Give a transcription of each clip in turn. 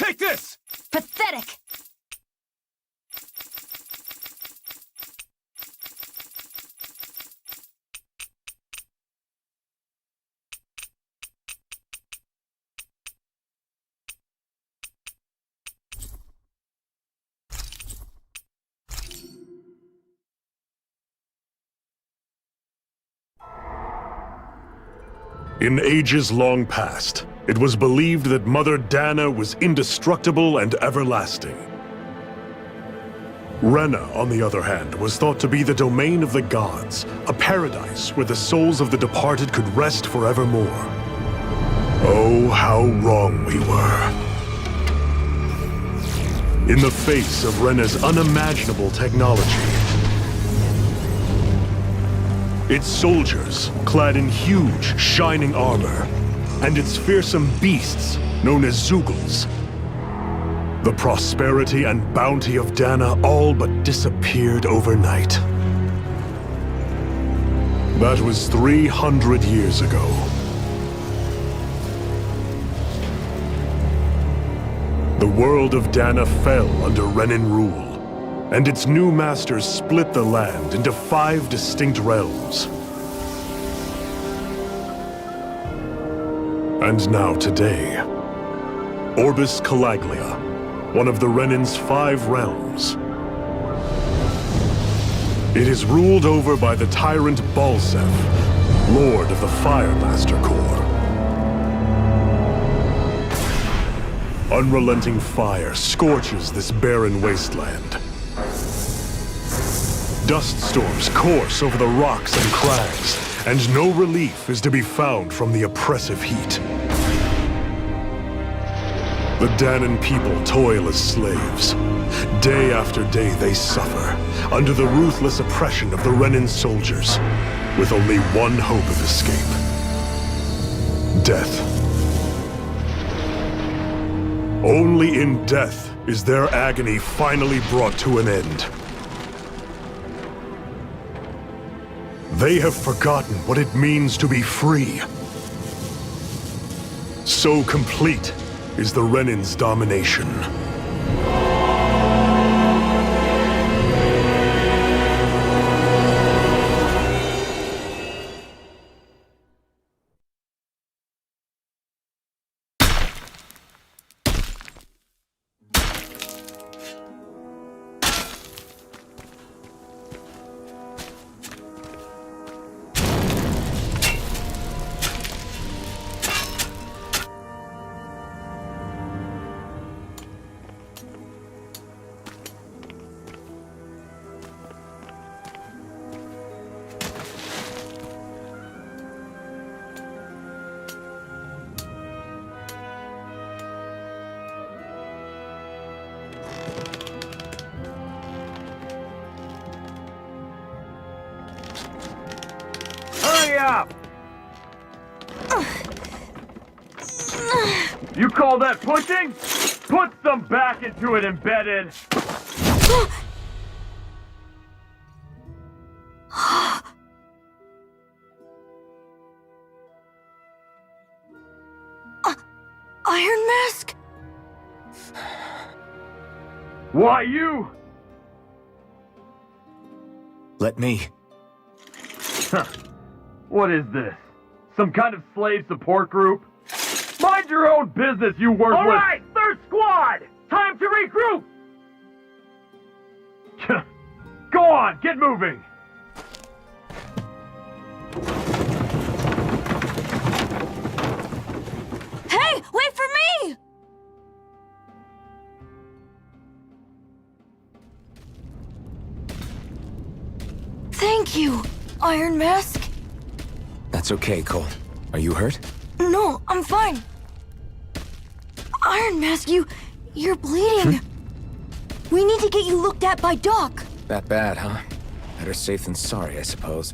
Take this! Pathetic! In ages long past, it was believed that Mother Dana was indestructible and everlasting. Rena, on the other hand, was thought to be the domain of the gods, a paradise where the souls of the departed could rest forevermore. Oh, how wrong we were. In the face of Rena's unimaginable technology, its soldiers, clad in huge, shining armor, and its fearsome beasts, known as Zeugles. The prosperity and bounty of Dana all but disappeared overnight. That was 300 years ago. The world of Dana fell under Renan rule, and its new masters split the land into 5 distinct realms. And now today, Orbis Calaglia, one of the Renan's 5 realms. It is ruled over by the tyrant Balsef, Lord of the Firemaster Corps. Unrelenting fire scorches this barren wasteland. Dust storms course over the rocks and crags, and no relief is to be found from the oppressive heat. The Danan people toil as slaves. Day after day they suffer, under the ruthless oppression of the Renan soldiers, with only one hope of escape: death. Only in death is their agony finally brought to an end. They have forgotten what it means to be free. So complete is the Renan's domination. Up! You call that pushing? Put some back into it, embedded! Iron Mask? Why you? Let me. Huh. What is this? Some kind of slave support group? Mind your own business, you worthless— All right, third squad! Time to regroup! Go on, get moving! Hey, wait for me! Thank you, Iron Mask. That's okay, Cole. Are you hurt? No, I'm fine. Iron Mask, you're bleeding. We need to get you looked at by Doc. That bad, huh? Better safe than sorry, I suppose.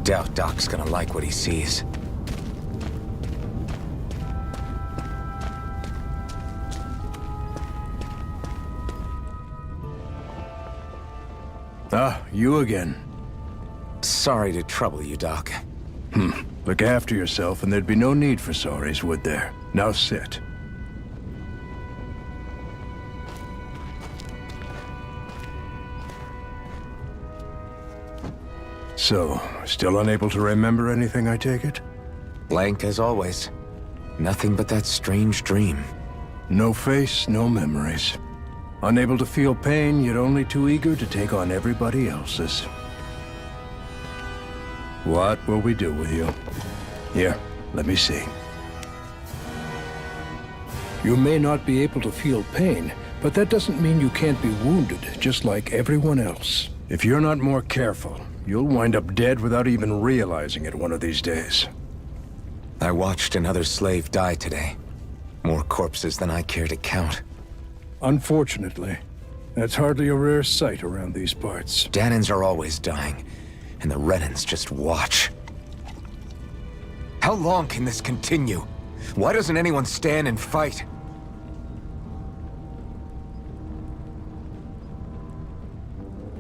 Doubt Doc's gonna like what he sees. Ah, you again. Sorry to trouble you, Doc. Look after yourself and there'd be no need for sorries, would there? Now sit. So, still unable to remember anything, I take it? Blank as always. Nothing but that strange dream. No face, no memories. Unable to feel pain, yet only too eager to take on everybody else's. What will we do with you? Here, let me see. You may not be able to feel pain, but that doesn't mean you can't be wounded, just like everyone else. If you're not more careful, you'll wind up dead without even realizing it one of these days. I watched another slave die today. More corpses than I care to count. Unfortunately, that's hardly a rare sight around these parts. Danans are always dying, and the Renans just watch. How long can this continue? Why doesn't anyone stand and fight?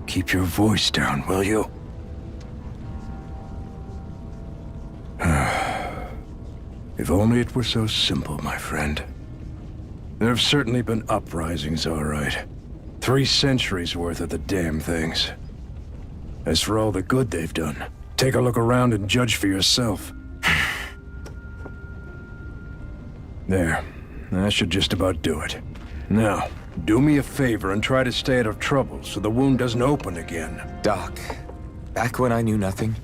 Keep your voice down, will you? If only it were so simple, my friend. There have certainly been uprisings, all right. 3 centuries worth of the damn things. As for all the good they've done, take a look around and judge for yourself. There. That should just about do it. Now, do me a favor and try to stay out of trouble so the wound doesn't open again. Doc, back when I knew nothing,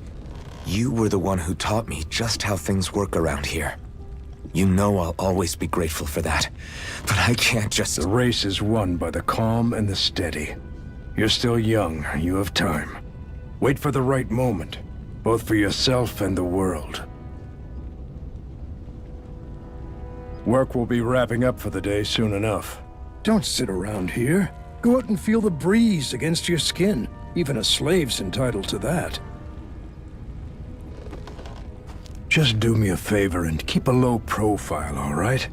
you were the one who taught me just how things work around here. You know I'll always be grateful for that, but I can't just... The race is won by the calm and the steady. You're still young, you have time. Wait for the right moment, both for yourself and the world. Work will be wrapping up for the day soon enough. Don't sit around here. Go out and feel the breeze against your skin. Even a slave's entitled to that. Just do me a favor and keep a low profile, all right?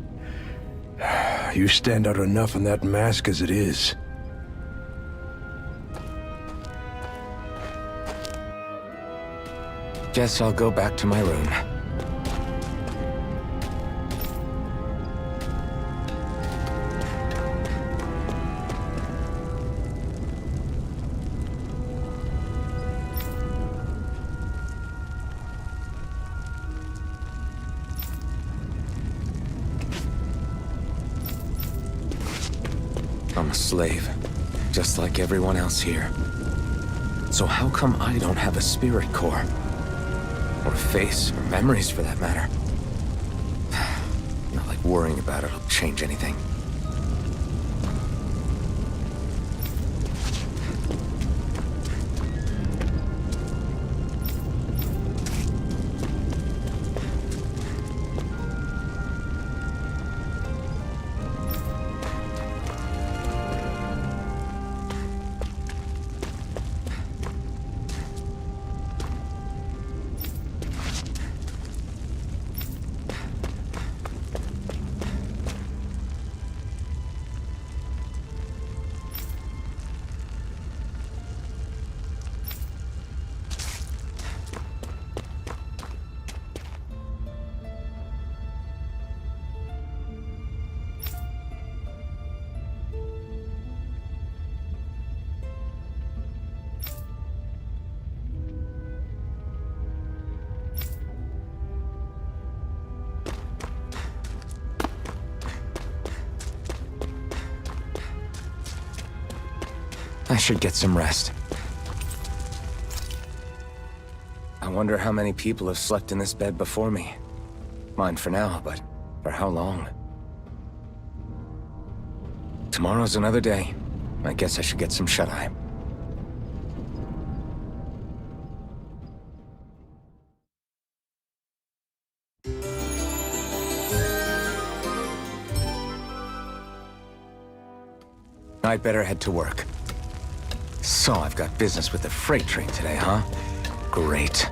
You stand out enough in that mask as it is. Guess I'll go back to my room. I'm a slave, just like everyone else here. So how come I don't have a spirit core? Or a face, or memories for that matter? Not like worrying about it'll change anything. I should get some rest. I wonder how many people have slept in this bed before me. Mine for now, but for how long? Tomorrow's another day. I guess I should get some shut-eye. I'd better head to work. So I've got business with the freight train today, huh? Great.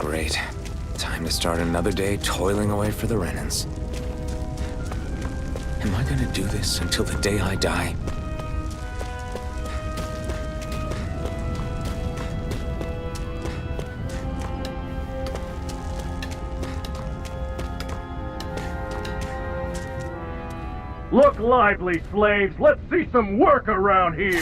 Great. Time to start another day toiling away for the Renans. Am I gonna do this until the day I die? Look lively, slaves! Let's see some work around here!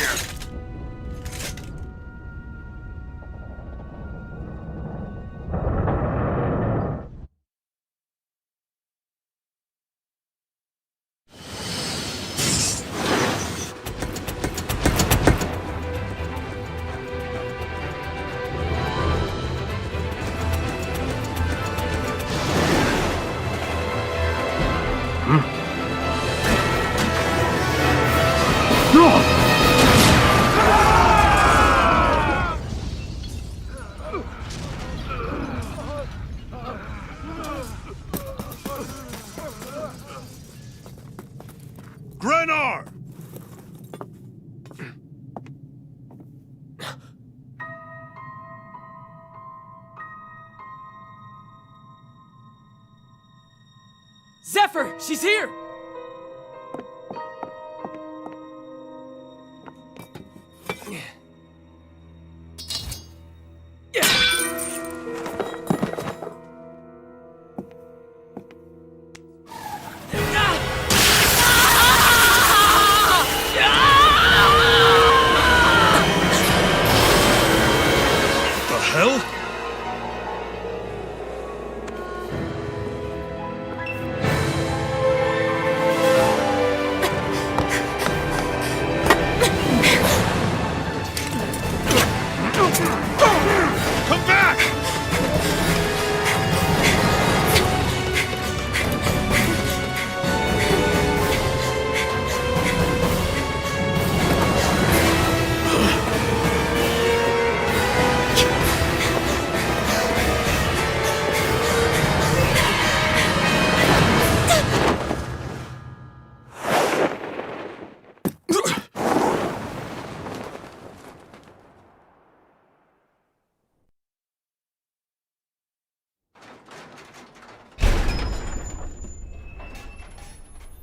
Grenar! Zephyr! She's here! The hell? Come back!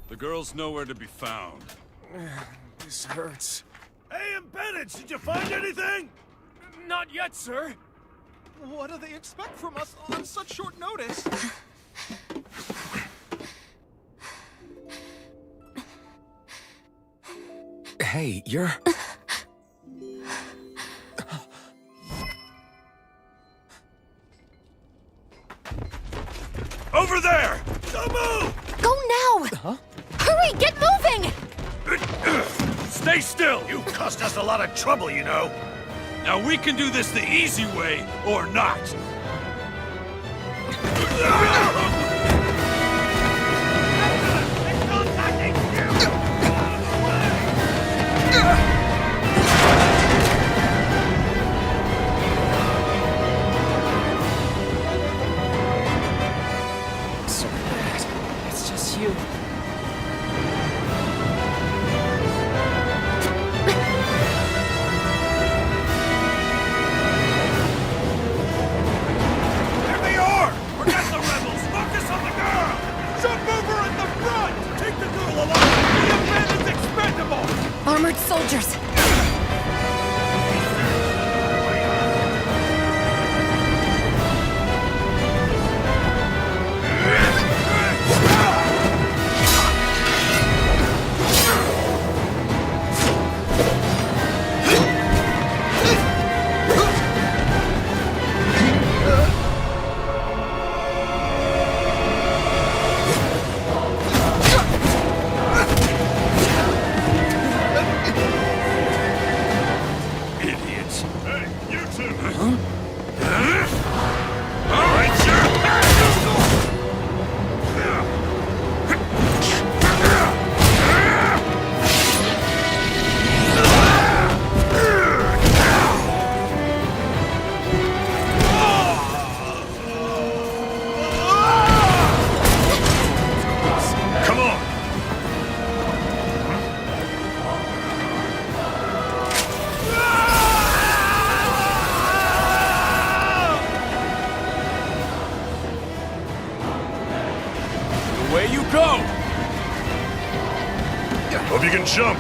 The girl's nowhere to be found. This hurts. Hey, embedded, did you find anything? Not yet, sir. What do they expect from us on such short notice? Hey, you're... Over there! Don't move! Go now! Huh? Hurry, get moving! Stay still! You caused us a lot of trouble, you know. Now we can do this the easy way, or not. Sorry, Dad. It's just you. There they are! Forget the rebels! Focus on the girl! Jump over at the front! Take the girl along! The embedded's expendable! Armored soldiers! Hope you can jump.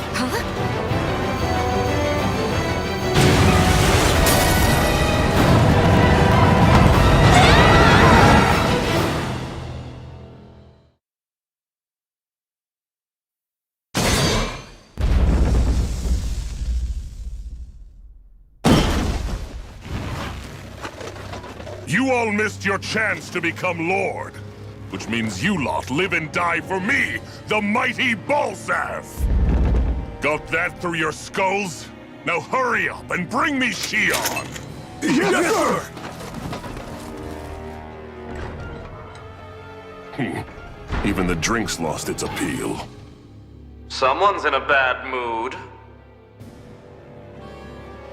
You all missed your chance to become Lord. Which means you lot live and die for me, the mighty Balsath! Got that through your skulls? Now hurry up and bring me Shion! Yes, sir! Even the drink's lost its appeal. Someone's in a bad mood.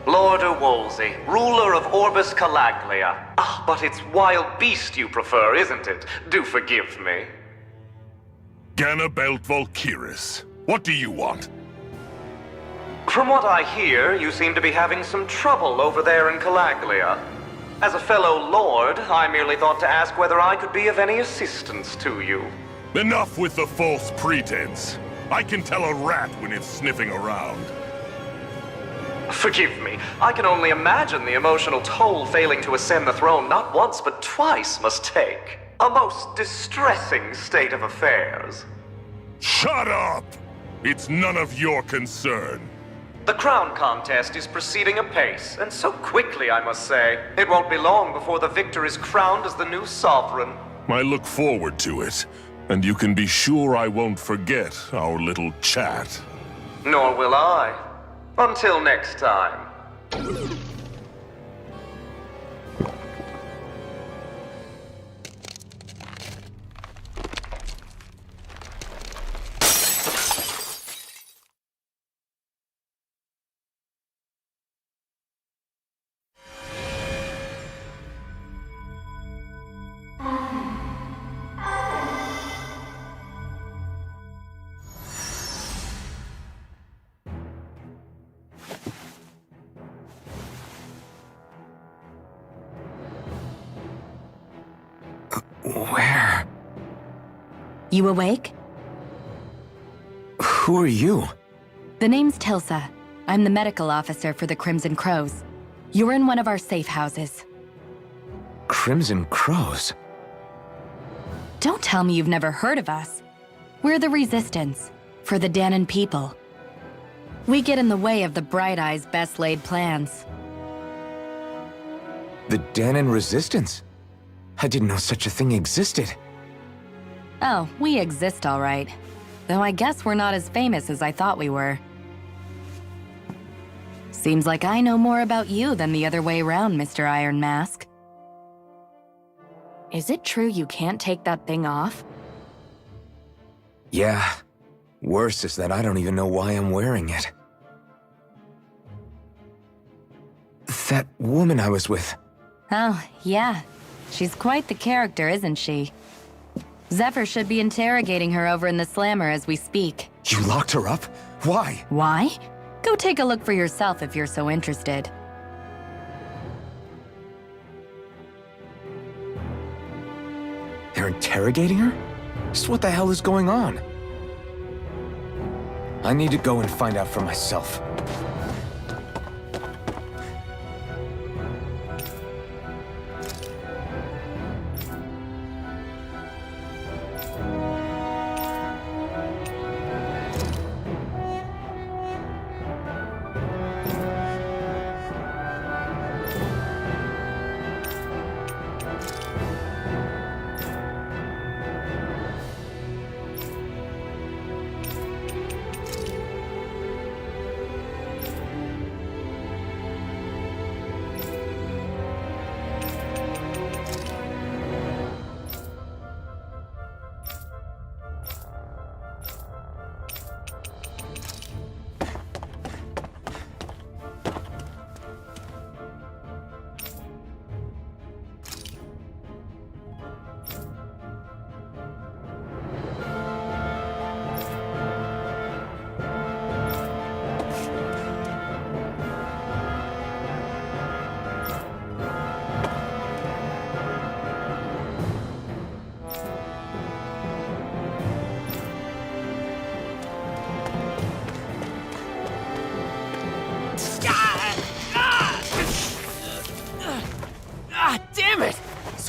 Lord Wolsey, ruler of Orbis Calaglia. Ah, but it's wild beast you prefer, isn't it? Do forgive me. Ganabelt Valkyris, what do you want? From what I hear, you seem to be having some trouble over there in Calaglia. As a fellow lord, I merely thought to ask whether I could be of any assistance to you. Enough with the false pretense. I can tell a rat when it's sniffing around. Forgive me, I can only imagine the emotional toll failing to ascend the throne not once but twice must take. A most distressing state of affairs. Shut up! It's none of your concern. The crown contest is proceeding apace, and so quickly, I must say. It won't be long before the victor is crowned as the new sovereign. I look forward to it, and you can be sure I won't forget our little chat. Nor will I. Until next time. Where? You awake? Who are you? The name's Tilsa. I'm the medical officer for the Crimson Crows. You're in one of our safe houses. Crimson Crows? Don't tell me you've never heard of us. We're the Resistance, for the Danon people. We get in the way of the Bright Eye's best-laid plans. The Danon Resistance? I didn't know such a thing existed. Oh, we exist all right. Though I guess we're not as famous as I thought we were. Seems like I know more about you than the other way around, Mr. Iron Mask. Is it true you can't take that thing off? Yeah. Worse is that I don't even know why I'm wearing it. That woman I was with. Oh, yeah. She's quite the character, isn't she? Zephyr should be interrogating her over in the Slammer as we speak. You locked her up? Why? Why? Go take a look for yourself if you're so interested. They're interrogating her? Just what the hell is going on? I need to go and find out for myself.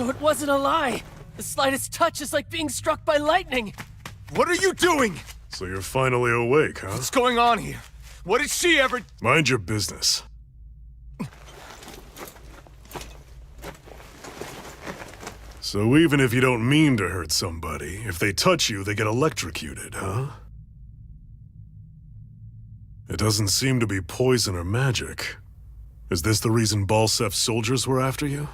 So it wasn't a lie. The slightest touch is like being struck by lightning. What are you doing? So you're finally awake, huh? What's going on here? What did she ever... Mind your business. So even if you don't mean to hurt somebody, if they touch you, they get electrocuted, huh? It doesn't seem to be poison or magic. Is this the reason Balsef's soldiers were after you?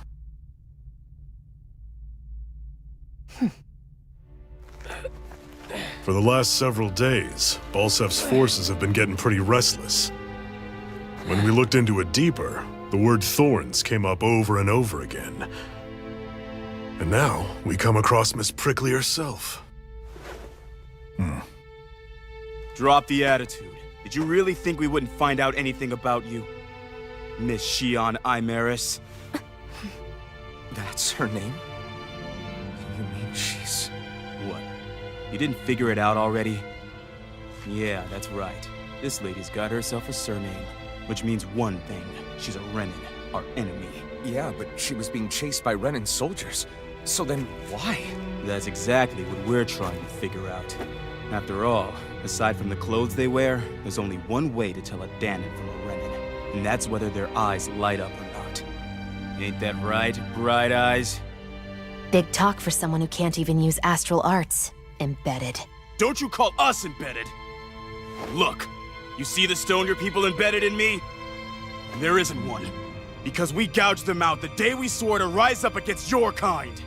For the last several days, Balsef's forces have been getting pretty restless. When we looked into it deeper, the word thorns came up over and over again. And now, we come across Miss Prickly herself. Drop the attitude. Did you really think we wouldn't find out anything about you? Miss Shion Imaris? That's her name? You mean she's... What? You didn't figure it out already? Yeah, that's right. This lady's got herself a surname, which means one thing. She's a Renin, our enemy. Yeah, but she was being chased by Renin soldiers. So then, why? That's exactly what we're trying to figure out. After all, aside from the clothes they wear, there's only one way to tell a Danon from a Renin, and that's whether their eyes light up or not. Ain't that right, Bright Eyes? Big talk for someone who can't even use astral arts. Embedded. Don't you call us embedded! Look, you see the stone your people embedded in me? There isn't one. Because we gouged them out the day we swore to rise up against your kind.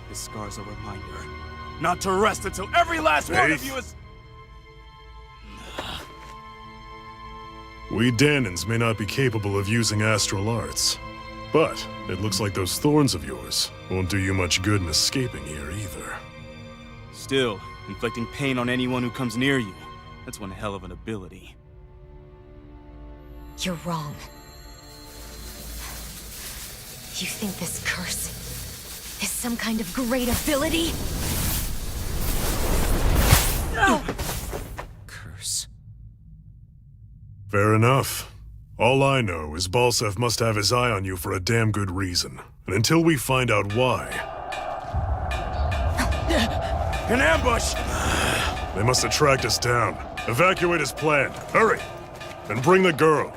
This scar's a reminder. Not to rest until every last one of you is... We Danons may not be capable of using astral arts, but it looks like those thorns of yours won't do you much good in escaping here either. Still, inflicting pain on anyone who comes near you, that's one hell of an ability. You're wrong. You think this curse is some kind of great ability? Curse. Fair enough. All I know is Balsef must have his eye on you for a damn good reason. And until we find out why... An ambush! They must have tracked us down. Evacuate as planned. Hurry! And bring the girl.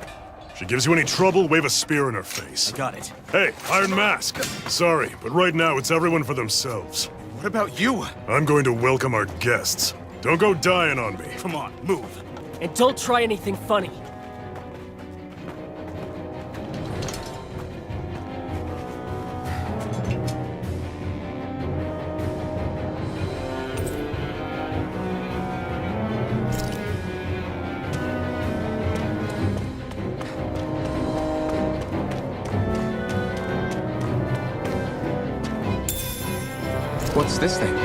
If she gives you any trouble, wave a spear in her face. I got it. Hey, Iron Mask! Sorry, but right now it's everyone for themselves. What about you? I'm going to welcome our guests. Don't go dying on me. Come on, move. And don't try anything funny. What's this thing?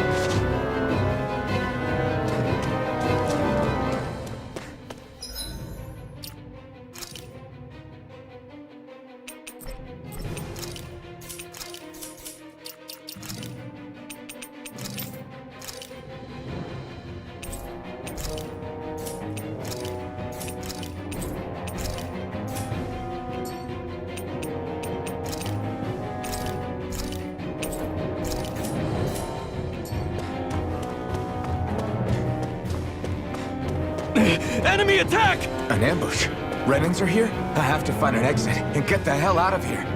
Enemy attack! An ambush. Renins are here? I have to find an exit and get the hell out of here.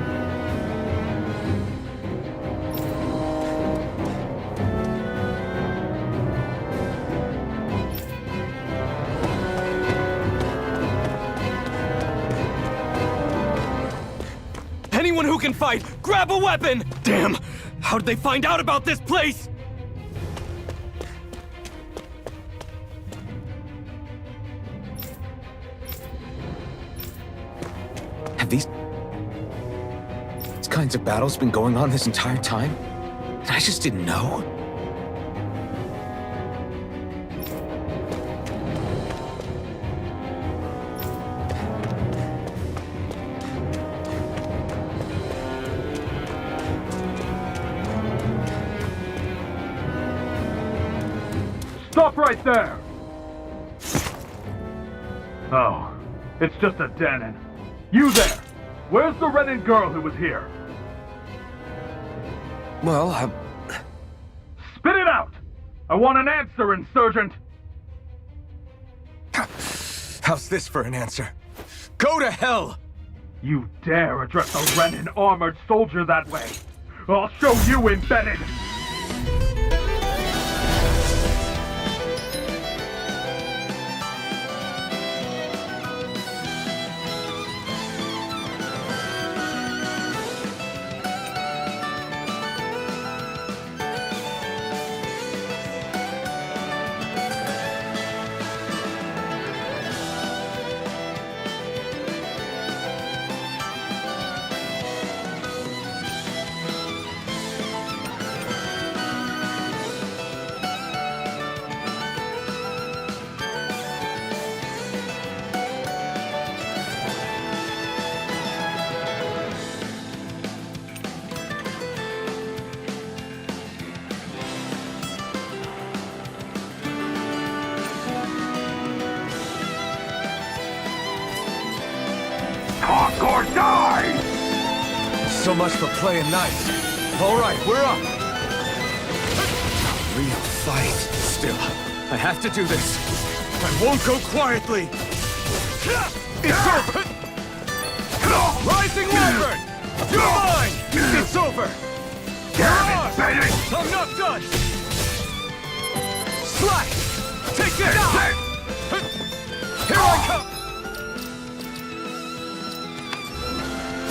Anyone who can fight, grab a weapon! Damn! How did they find out about this place? Have these kinds of battles been going on this entire time? And I just didn't know? Stop right there! Oh, it's just a Danon. You there! Where's the Renin girl who was here? Well, Spit it out! I want an answer, Insurgent! How's this for an answer? Go to hell! You dare address a Renin armored soldier that way! I'll show you, Embedded! Talk or die! So much for playing nice. All right, we're up. Real fight. Still, I have to do this. I won't go quietly. It's over. Rising Wyvern! You're mine! It's over! Damn it, Benny! I'm not done! Slice! Take this out! Here I come!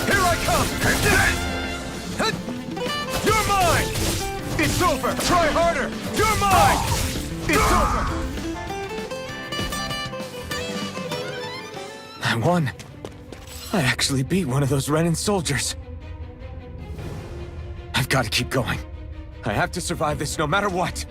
Here I come! You're mine! It's over! Try harder! You're mine! It's over! I won. I actually beat one of those Renin soldiers. I've got to keep going. I have to survive this no matter what.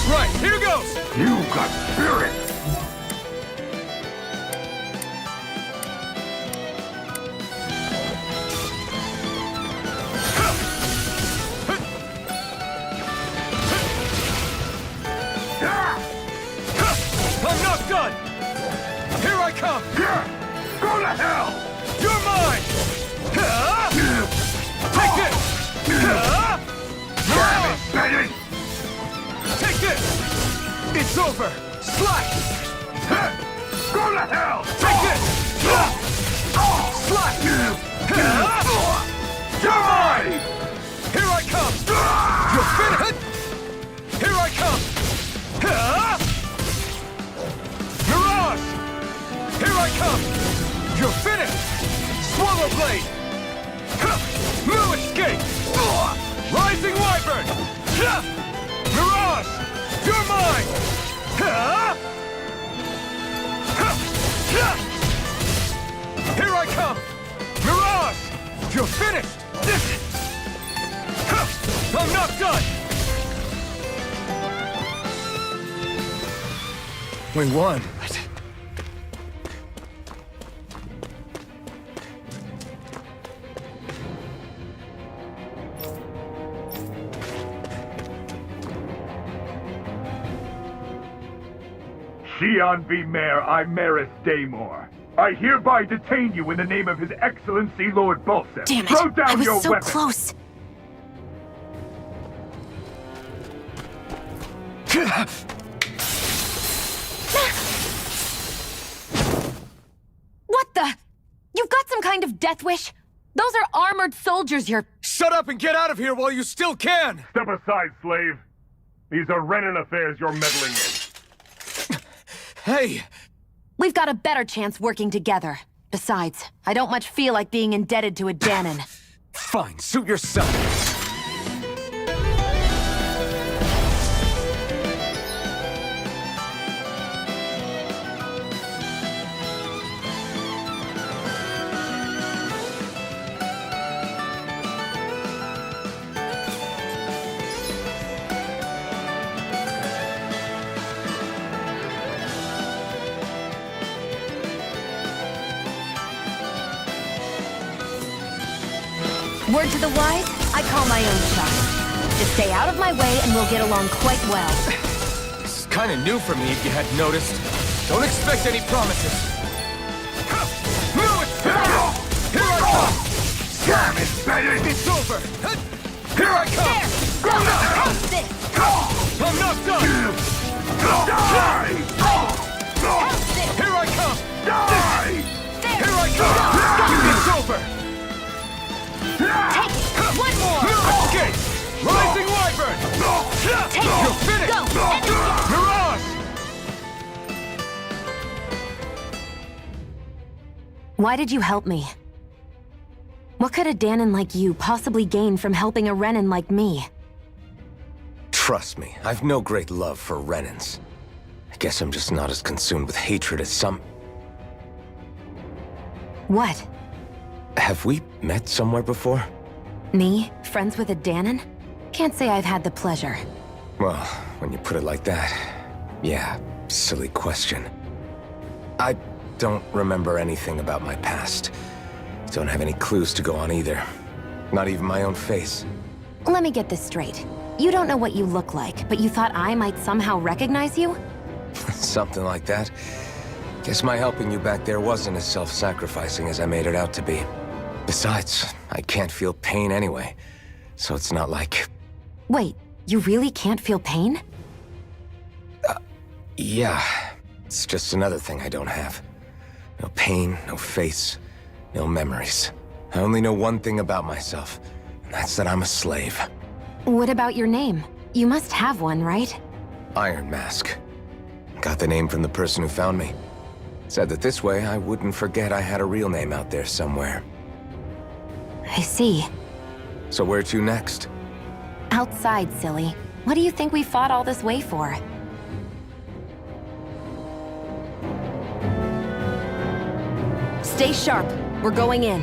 Right, here goes! You got spirit! I'm not done! Here I come! Go to hell! You're mine! Take this! Damn it, Benny! Take this! It's over! Slice! Go to hell! Take this! Slice! You're mine! Here I come! You're finished! Here I come! Mirage! Here I come! You're finished! Swallow blade! No escape! Rising Wyvern! Mirage! You're mine! Here I come! Mirage! You're finished! I'm not done! We won, but... Xi'an V. Mayor Imaris Daymore. I hereby detain you in the name of His Excellency Lord Bulseth. Damn it! Throw down I was your so weapon. close. What the? You've got some kind of death wish? Those are armored soldiers you're... Shut up and get out of here while you still can! Step aside, slave. These are Renin affairs you're meddling in. Hey! We've got a better chance working together. Besides, I don't much feel like being indebted to a Danon. Fine, suit yourself. Word to the wise, I call my own shot. Just stay out of my way and we'll get along quite well. This is kind of new for me, if you hadn't noticed. Don't expect any promises. Move it! Here I come! Damn it, Betty! It's over! Here I come! There! Go now! How's this? I'm not done! Die! How's this? Here I come! Die! There! Here I come! It's over! Take it! One more! Okay! Rising Wyvern! Take it! You're finished! Go! Mirage! Why did you help me? What could a Danon like you possibly gain from helping a Renan like me? Trust me, I've no great love for Renans. I guess I'm just not as consumed with hatred as some... What? Have we met somewhere before? Me? Friends with a Danon? Can't say I've had the pleasure. Well, when you put it like that, yeah, silly question. I don't remember anything about my past. Don't have any clues to go on either. Not even my own face. Let me get this straight. You don't know what you look like, but you thought I might somehow recognize you? Something like that. Guess my helping you back there wasn't as self-sacrificing as I made it out to be. Besides, I can't feel pain anyway, so it's not like... Wait, you really can't feel pain? Yeah, it's just another thing I don't have. No pain, no face, no memories. I only know one thing about myself, and that's that I'm a slave. What about your name? You must have one, right? Iron Mask. Got the name from the person who found me. Said that this way I wouldn't forget I had a real name out there somewhere. I see. So where to next? Outside, silly. What do you think we fought all this way for? Stay sharp. We're going in.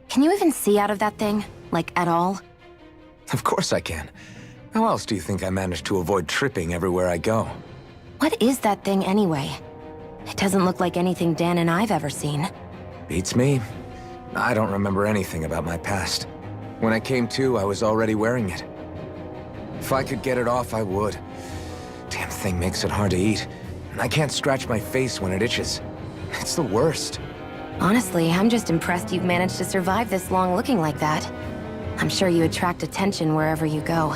Can you even see out of that thing? Like, at all? Of course I can. How else do you think I managed to avoid tripping everywhere I go? What is that thing anyway? It doesn't look like anything Dan and I've ever seen. Beats me. I don't remember anything about my past. When I came to, I was already wearing it. If I could get it off, I would. Damn thing makes it hard to eat, and I can't scratch my face when it itches. It's the worst. Honestly, I'm just impressed you've managed to survive this long looking like that. I'm sure you attract attention wherever you go.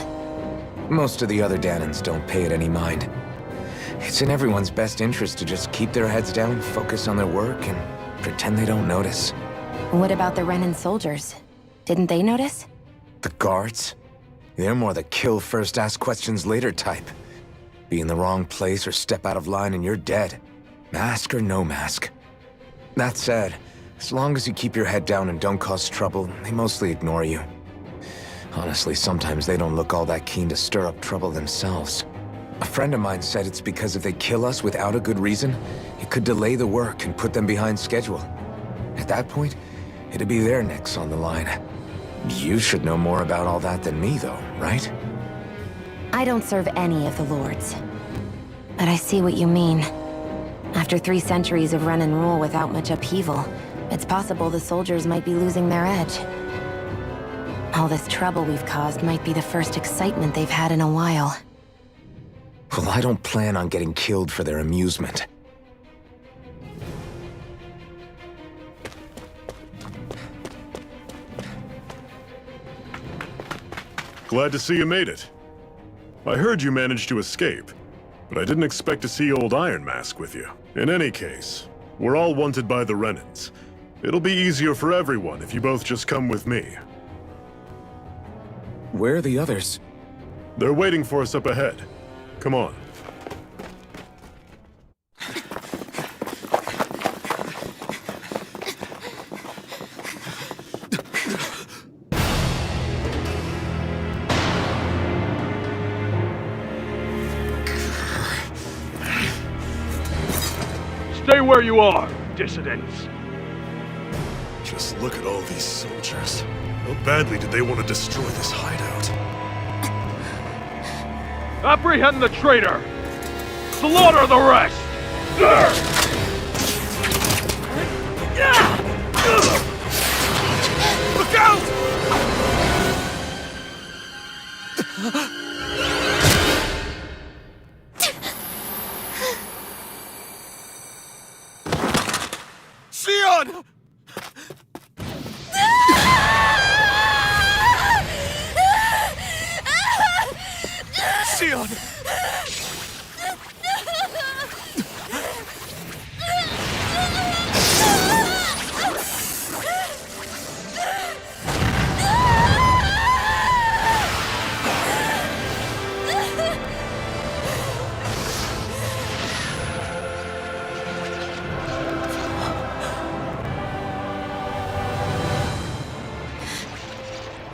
Most of the other Danons don't pay it any mind. It's in everyone's best interest to just keep their heads down, focus on their work, and pretend they don't notice. What about the Renan soldiers? Didn't they notice? The guards? They're more the kill first, ask questions later type. Be in the wrong place or step out of line and you're dead. Mask or no mask. That said, as long as you keep your head down and don't cause trouble, they mostly ignore you. Honestly, sometimes they don't look all that keen to stir up trouble themselves. A friend of mine said it's because if they kill us without a good reason, it could delay the work and put them behind schedule. At that point, it'd be their necks on the line. You should know more about all that than me, though, right? I don't serve any of the lords. But I see what you mean. After 3 centuries of run and rule without much upheaval, it's possible the soldiers might be losing their edge. All this trouble we've caused might be the first excitement they've had in a while. Well, I don't plan on getting killed for their amusement. Glad to see you made it. I heard you managed to escape, but I didn't expect to see old Iron Mask with you. In any case, we're all wanted by the Renans. It'll be easier for everyone if you both just come with me. Where are the others? They're waiting for us up ahead. Come on. Stay where you are, dissidents. Just look at all these soldiers. How badly did they want to destroy this hideout? Apprehend the traitor! Slaughter the rest! Look out! Sion! Sion!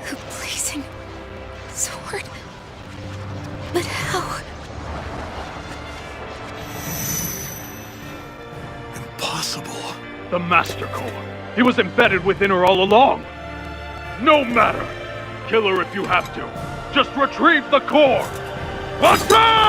A blazing sword. But how? Impossible. The Master Core. He was embedded within her all along. No matter. Kill her if you have to. Just retrieve the core. Attack!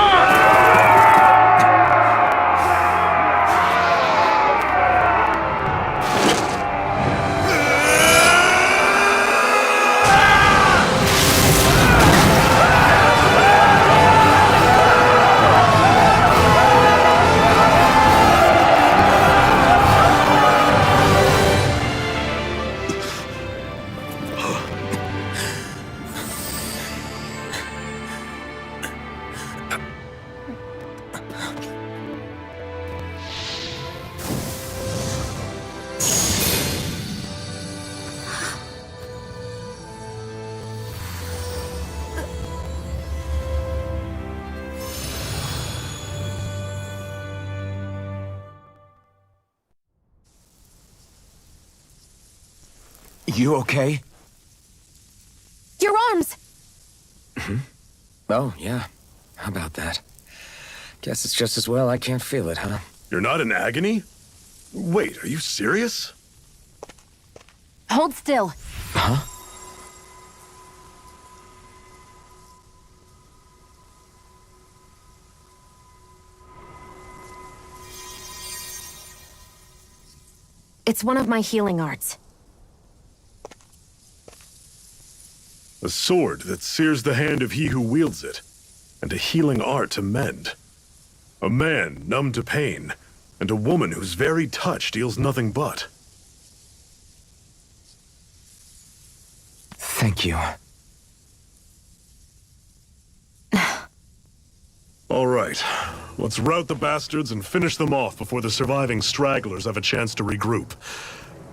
You okay? Your arms! Oh, yeah. How about that? Guess it's just as well I can't feel it, huh? You're not in agony? Wait, are you serious? Hold still. Huh? It's one of my healing arts. A sword that sears the hand of he who wields it, and a healing art to mend. A man numb to pain, and a woman whose very touch deals nothing but. Thank you. All right, let's rout the bastards and finish them off before the surviving stragglers have a chance to regroup.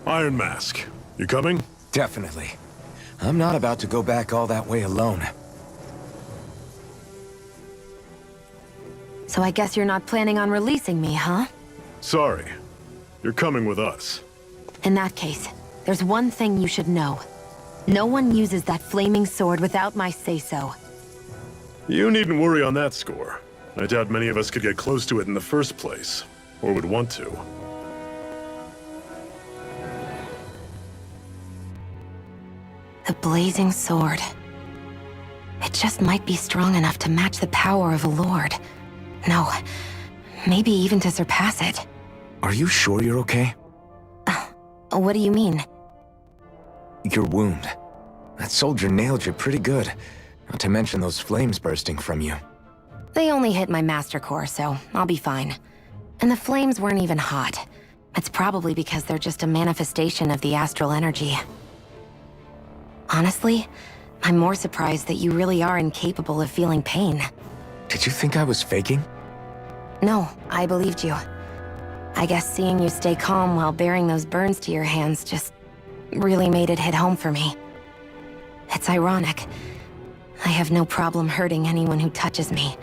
Iron Mask, you coming? Definitely. I'm not about to go back all that way alone. So I guess you're not planning on releasing me, huh? Sorry. You're coming with us. In that case, there's one thing you should know. No one uses that flaming sword without my say-so. You needn't worry on that score. I doubt many of us could get close to it in the first place, or would want to. The blazing sword. It just might be strong enough to match the power of a lord. No, maybe even to surpass it. Are you sure you're okay? What do you mean? Your wound. That soldier nailed you pretty good. Not to mention those flames bursting from you. They only hit my master core, so I'll be fine. And the flames weren't even hot. It's probably because they're just a manifestation of the astral energy. Honestly, I'm more surprised that you really are incapable of feeling pain. Did you think I was faking? No, I believed you. I guess seeing you stay calm while bearing those burns to your hands just really made it hit home for me. It's ironic. I have no problem hurting anyone who touches me.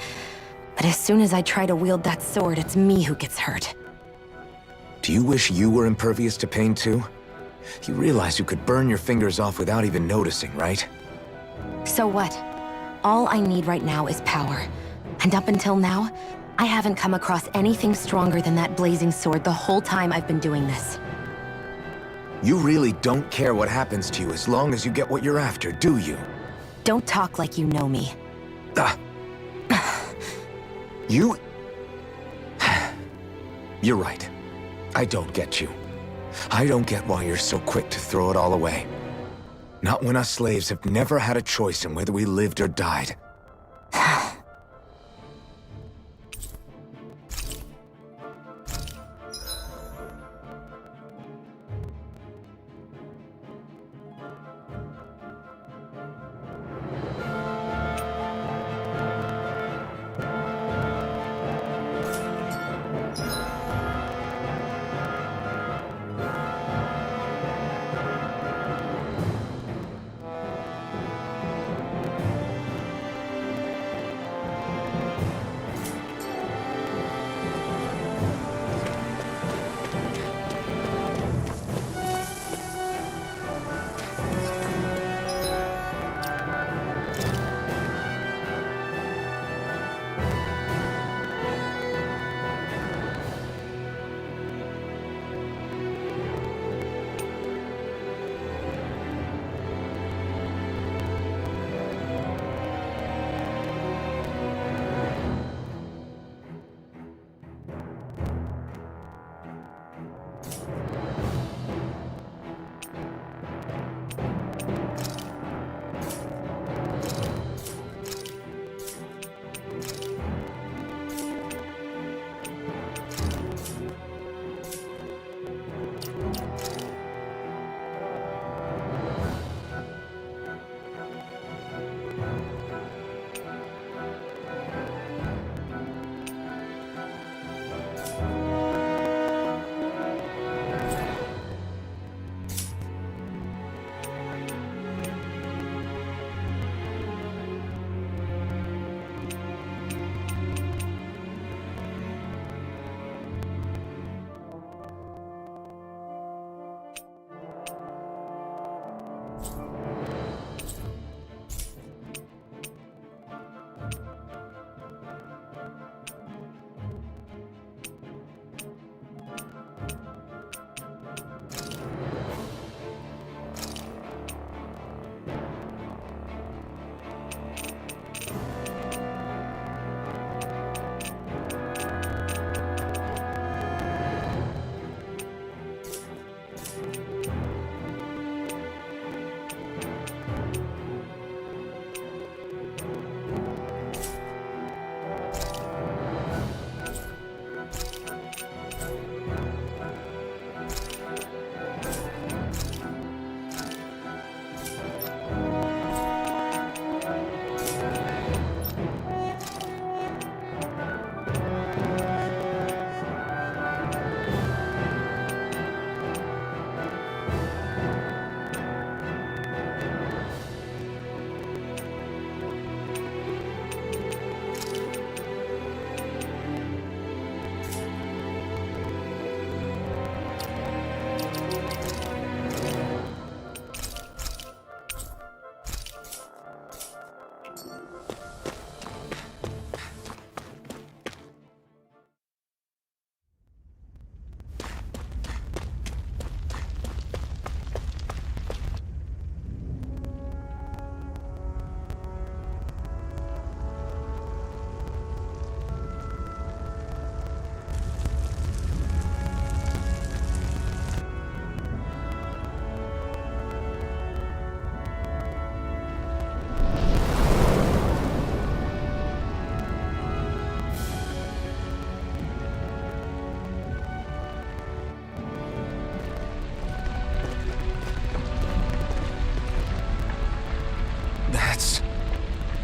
But as soon as I try to wield that sword, it's me who gets hurt. Do you wish you were impervious to pain too? You realize you could burn your fingers off without even noticing, right? So what? All I need right now is power. And up until now, I haven't come across anything stronger than that blazing sword the whole time I've been doing this. You really don't care what happens to you as long as you get what you're after, do you? Don't talk like you know me. Ah. You... You're right. I don't get you. I don't get why you're so quick to throw it all away. Not when us slaves have never had a choice in whether we lived or died.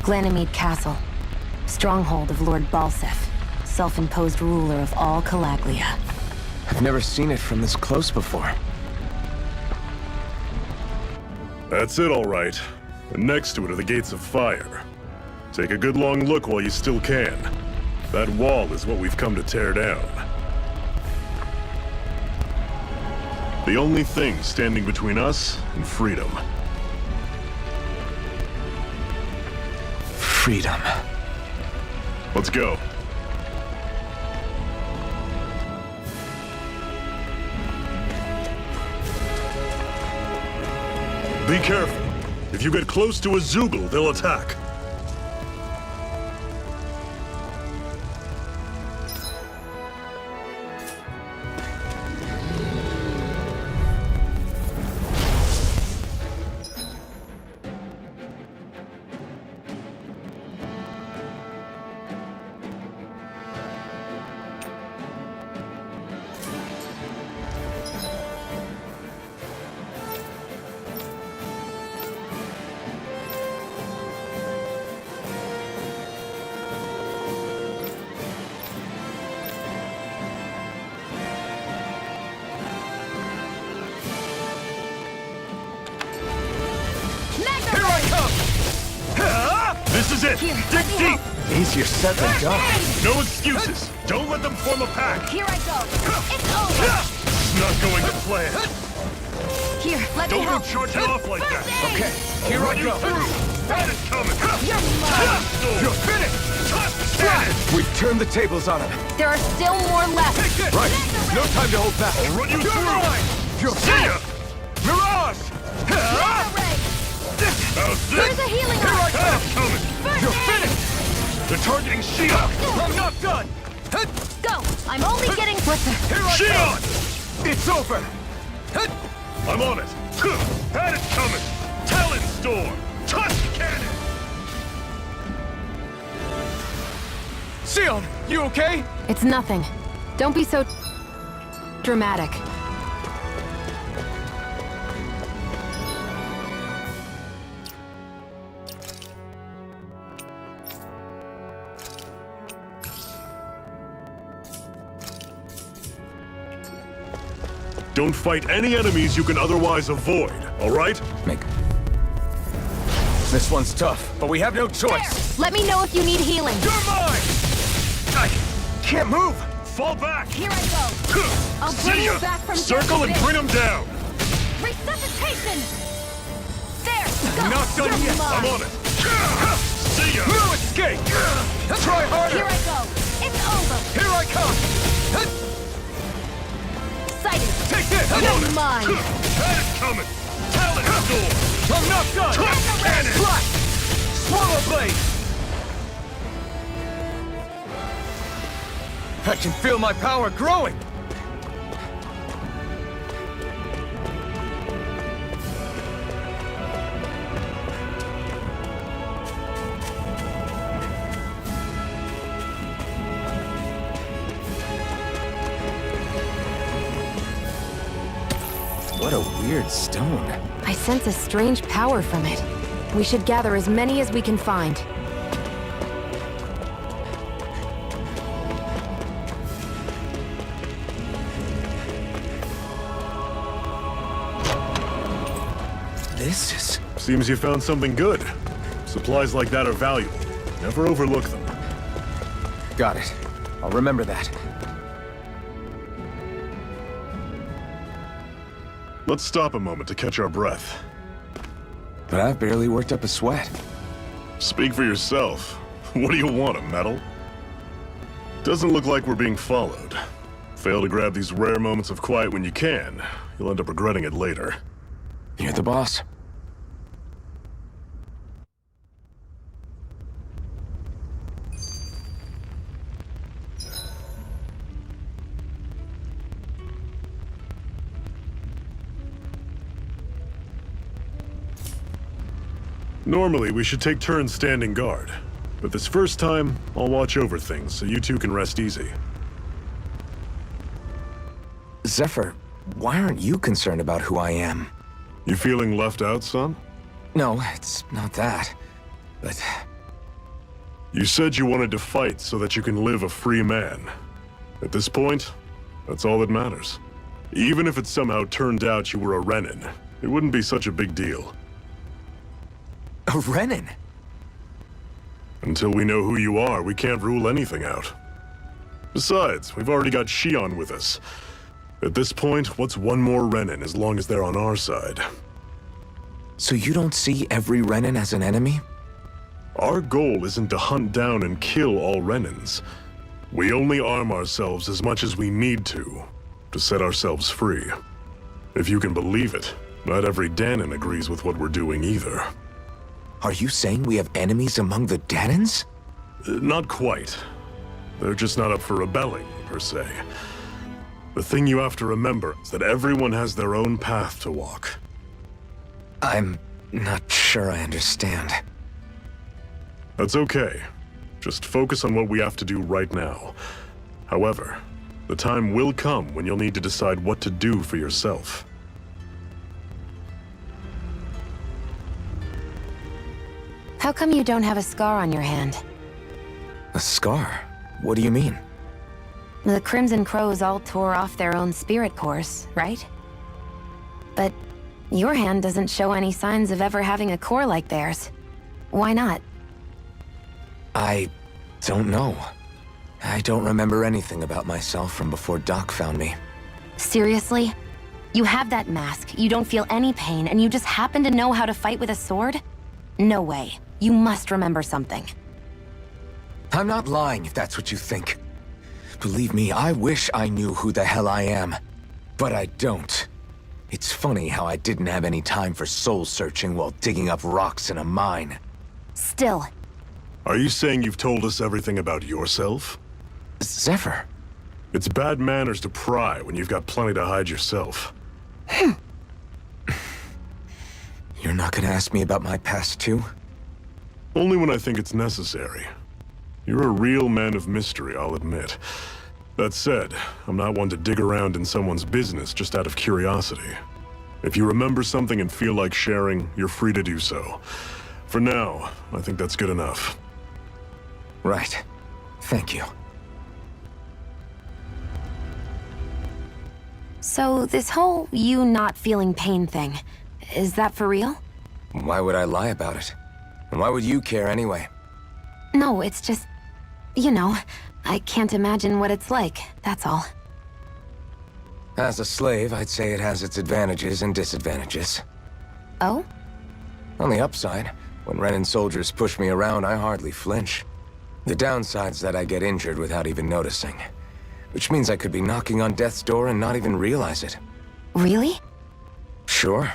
Ganymede Castle, stronghold of Lord Balsef, self-imposed ruler of all Calaglia. I've never seen it from this close before. That's it, all right. And next to it are the Gates of Fire. Take a good long look while you still can. That wall is what we've come to tear down. The only thing standing between us and freedom. Freedom. Let's go. Be careful. If you get close to a Zoogle, they'll attack. is it! Here, Dig let me deep! help. Easier said than done. No excuses! Don't let them form a pack! Here I go. It's over. It's not going to plan. Here, let me Don't go help. charging off like that! Okay, Here I go! That is coming! You're mine. You're finished! We've turned the tables on him. There are still more left. Right, no time to hold back. I'll run you through! You're See ya! Mirage! Mega ray. How's Here's this? a healing That arc. is coming! You're finished! They're targeting Shion! I'm not done! Go. I'm only getting closer. Shion! It's over! I'm on it! That is coming! Talon Storm! Tusk Cannon! Sion, you okay? It's nothing. Don't be so dramatic. Don't fight any enemies you can otherwise avoid, alright? This one's tough, but we have no choice. Let me know if you need healing. You're mine! I can't move! Fall back! Here I go. I'll bring See you ya! back from Circle and death. bring them down! Resuscitation. There. Go. Not done You're yet. mine. I'm on it! See ya! No escape! Try harder! Here I go. It's over. Here I come! Excited. Take this! You're mine. That is coming! Talon Storm! I'm not done! Tusk Cannon! Slash! Swallow blade! I can feel my power growing! What a weird stone. I sense a strange power from it. We should gather as many as we can find. This is... Seems you found something good. Supplies like that are valuable. Never overlook them. Got it. I'll remember that. Let's stop a moment to catch our breath. But I've barely worked up a sweat. Speak for yourself. What do you want, a medal? Doesn't look like we're being followed. Fail to grab these rare moments of quiet when you can. You'll end up regretting it later. You're the boss. Normally, we should take turns standing guard. But this first time, I'll watch over things so you two can rest easy. Zephyr, why aren't you concerned about who I am? You feeling left out, son? No, it's not that. But You said you wanted to fight so that you can live a free man. At this point, that's all that matters. Even if it somehow turned out you were a Renin, it wouldn't be such a big deal. a Renin? Until we know who you are, we can't rule anything out. Besides, we've already got Shion with us. At this point, what's one more Renin as long as they're on our side? So you don't see every Renin as an enemy? Our goal isn't to hunt down and kill all Renins. We only arm ourselves as much as we need to set ourselves free. If you can believe it, not every Danon agrees with what we're doing either. Are you saying we have enemies among the Danons? Not quite. They're just not up for rebelling, per se. The thing you have to remember is that everyone has their own path to walk. I'm not sure I understand. That's okay. Just focus on what we have to do right now. However, the time will come when you'll need to decide what to do for yourself. How come you don't have a scar on your hand? A scar? What do you mean? The Crimson Crows all tore off their own spirit cores, right? But your hand doesn't show any signs of ever having a core like theirs. Why not? I don't know. I don't remember anything about myself from before Doc found me. Seriously? You have that mask, you don't feel any pain, and you just happen to know how to fight with a sword? No way. You must remember something. I'm not lying if that's what you think. Believe me, I wish I knew who the hell I am. But I don't. It's funny how I didn't have any time for soul-searching while digging up rocks in a mine. Still. Are you saying you've told us everything about yourself? Zephyr. It's bad manners to pry when you've got plenty to hide yourself. You're not gonna ask me about my past, too? Only when I think it's necessary. You're a real man of mystery, I'll admit. That said, I'm not one to dig around in someone's business just out of curiosity. If you remember something and feel like sharing, you're free to do so. For now, I think that's good enough. Right. Thank you. So, this whole you not feeling pain thing, is that for real? Why would I lie about it? And why would you care anyway? No, it's just... You know, I can't imagine what it's like, that's all. As a slave, I'd say it has its advantages and disadvantages. Oh? On the upside, when Renan soldiers push me around, I hardly flinch. The downside's that I get injured without even noticing. Which means I could be knocking on death's door and not even realize it. Really? Sure.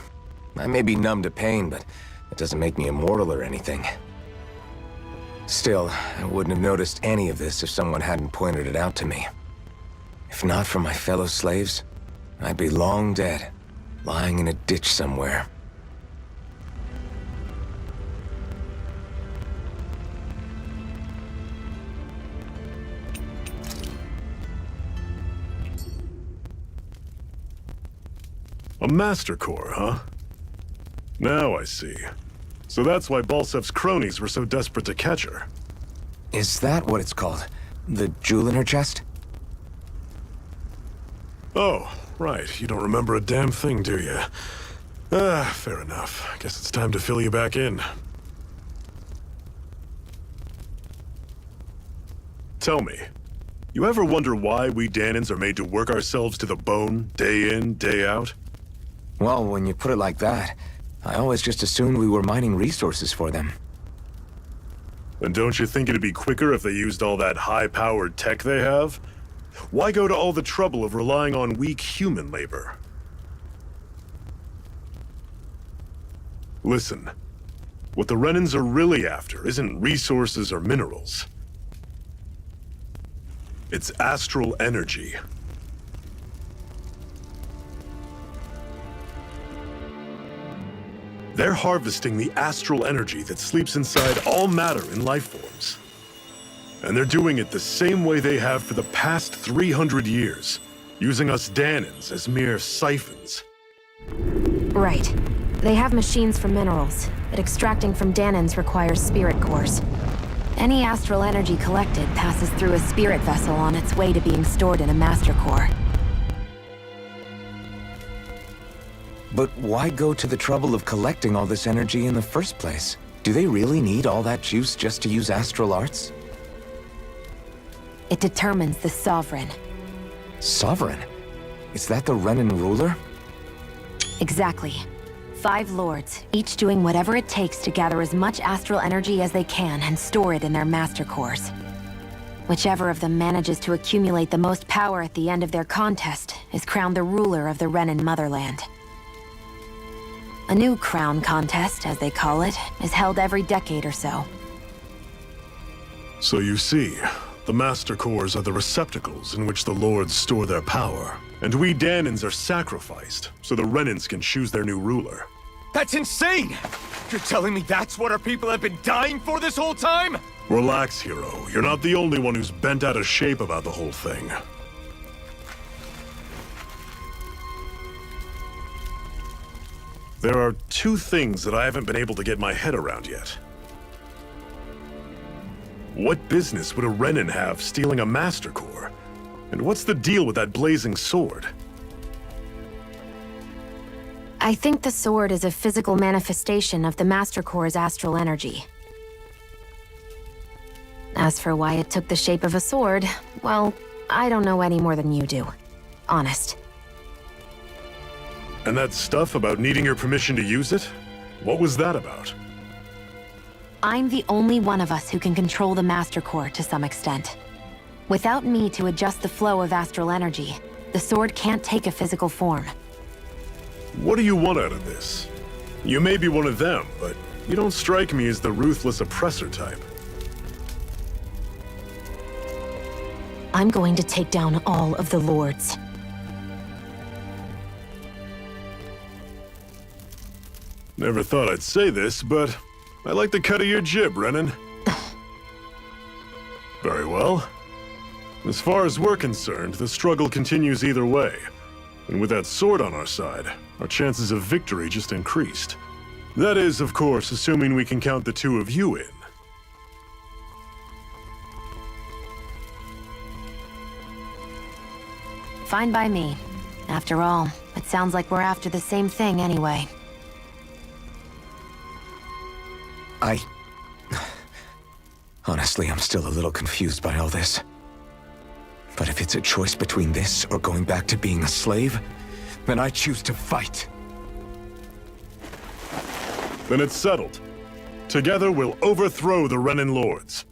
I may be numb to pain, but it doesn't make me immortal or anything. Still, I wouldn't have noticed any of this if someone hadn't pointed it out to me. If not for my fellow slaves, I'd be long dead, lying in a ditch somewhere. A Master Core, huh? Now I see. So that's why Balsef's cronies were so desperate to catch her. Is that what it's called? The jewel in her chest? Oh, right. You don't remember a damn thing, do you? Fair enough. Guess it's time to fill you back in. Tell me, you ever wonder why we Danans are made to work ourselves to the bone, day in, day out? Well, when you put it like that, I always just assumed we were mining resources for them. And don't you think it'd be quicker if they used all that high-powered tech they have? Why go to all the trouble of relying on weak human labor? Listen, what the Renans are really after isn't resources or minerals. It's astral energy. They're harvesting the astral energy that sleeps inside all matter in life forms. And they're doing it the same way they have for the past 300 years, using us Danans as mere siphons. Right. They have machines for minerals, but extracting from Danans requires spirit cores. Any astral energy collected passes through a spirit vessel on its way to being stored in a master core. But why go to the trouble of collecting all this energy in the first place? Do they really need all that juice just to use astral arts? It determines the Sovereign. Sovereign? Is that the Renan ruler? Exactly. 5 lords, each doing whatever it takes to gather as much astral energy as they can and store it in their master cores. Whichever of them manages to accumulate the most power at the end of their contest is crowned the ruler of the Renan motherland. A new crown contest, as they call it, is held every decade or so. So you see, the Master Cores are the receptacles in which the Lords store their power. And we Danans are sacrificed, so the Renans can choose their new ruler. That's insane! You're telling me that's what our people have been dying for this whole time? Relax, hero. You're not the only one who's bent out of shape about the whole thing. There are 2 things that I haven't been able to get my head around yet. What business would a Renan have stealing a Master Core? And what's the deal with that blazing sword? I think the sword is a physical manifestation of the Master Core's astral energy. As for why it took the shape of a sword, well, I don't know any more than you do. Honest. And that stuff about needing your permission to use it? What was that about? I'm the only one of us who can control the Master Core to some extent. Without me to adjust the flow of astral energy, the sword can't take a physical form. What do you want out of this? You may be one of them, but you don't strike me as the ruthless oppressor type. I'm going to take down all of the Lords. Never thought I'd say this, but I like the cut of your jib, Renan. Very well. As far as we're concerned, the struggle continues either way. And with that sword on our side, our chances of victory just increased. That is, of course, assuming we can count the two of you in. Fine by me. After all, it sounds like we're after the same thing anyway. Honestly, I'm still a little confused by all this. But if it's a choice between this or going back to being a slave, then I choose to fight. Then it's settled. Together we'll overthrow the Renan Lords.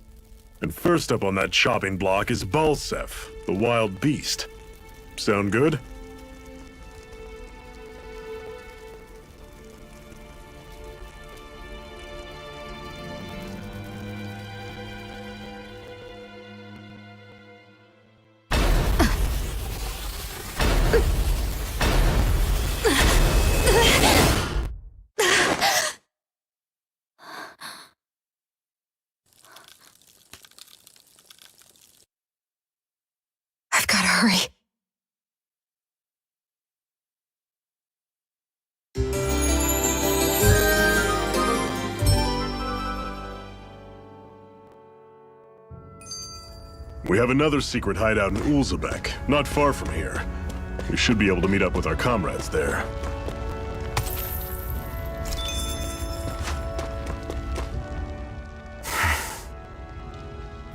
And first up on that chopping block is Balsef, the wild beast. Sound good? I've gotta hurry. We have another secret hideout in Ulzebek, not far from here. We should be able to meet up with our comrades there.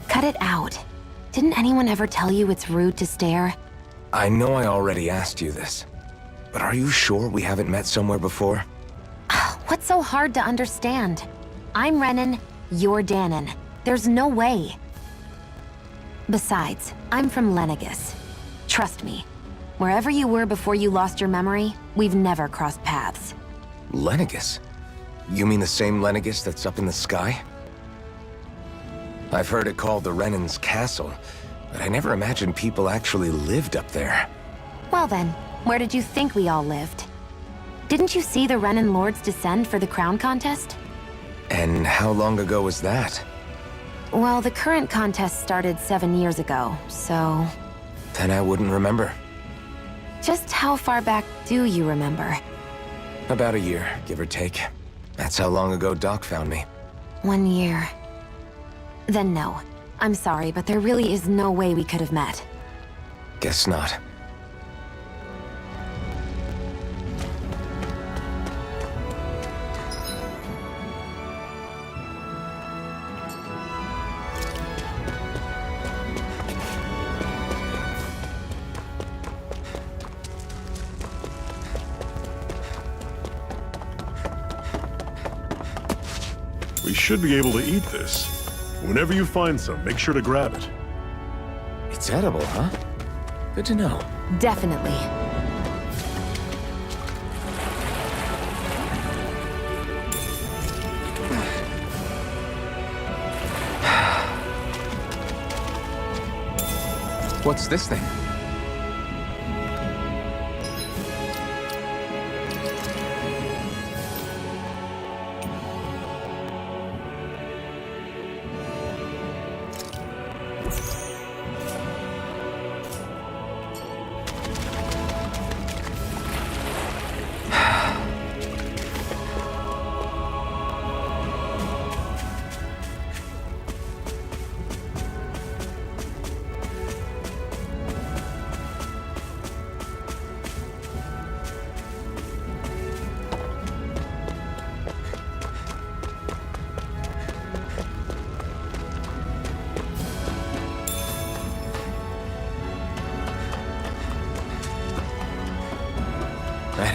Cut it out. Didn't anyone ever tell you it's rude to stare? I know I already asked you this, but are you sure we haven't met somewhere before? What's so hard to understand? I'm Renan, you're Danon. There's no way. Besides, I'm from Lenegus. Trust me, wherever you were before you lost your memory, we've never crossed paths. Lenegus? You mean the same Lenegus that's up in the sky? I've heard it called the Renan's Castle, but I never imagined people actually lived up there. Well then, where did you think we all lived? Didn't you see the Renan Lords descend for the crown contest? And how long ago was that? Well, the current contest started 7 years ago, so... Then I wouldn't remember. Just how far back do you remember? About a year, give or take. That's how long ago Doc found me. 1 year. Then no. I'm sorry, but there really is no way we could have met. Guess not. We should be able to eat this. Whenever you find some, make sure to grab it. It's edible, huh? Good to know. Definitely. What's this thing?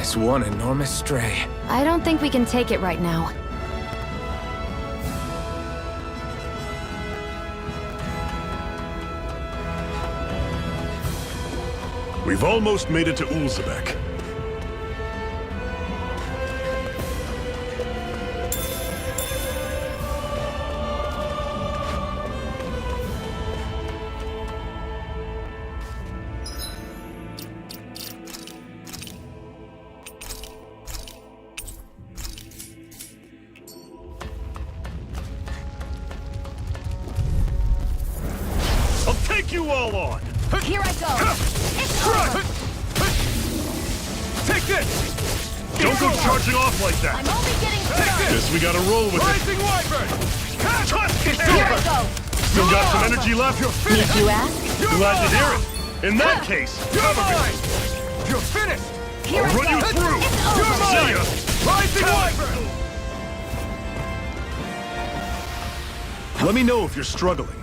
is one enormous stray. I don't think we can take it right now. We've almost made it to Ulzebek. I'll take you all on! Here I go! It's over! Take this! Don't go charging off like that! I'm only getting started! Guess we gotta roll with it. Rising Wyvern! Here I go! Still got some energy left? Need you ask? Glad to hear it. In that case, You're cover me. mine! You're finished! Here I'll I run go! you through. It's over! See ya. Rising Wyvern! Let me know if you're struggling.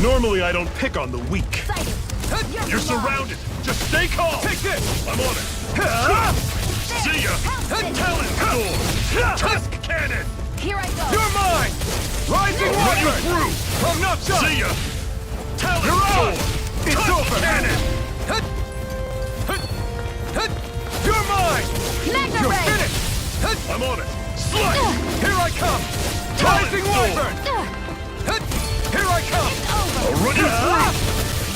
Normally, I don't pick on the weak. You're surrounded. Just stay calm. Take this! I'm on it. See ya. Talon sword. Tusk cannon. Here I go! You're mine! Rising Run you Wyvern! through. I'm not done! See ya. Talon You're on! sword. It's Tusk over! cannon. You're mine! Magna You're Ray! finished! I'm on it. Slice. Here I come! Rising Wyvern! Here I come! I'll run you through.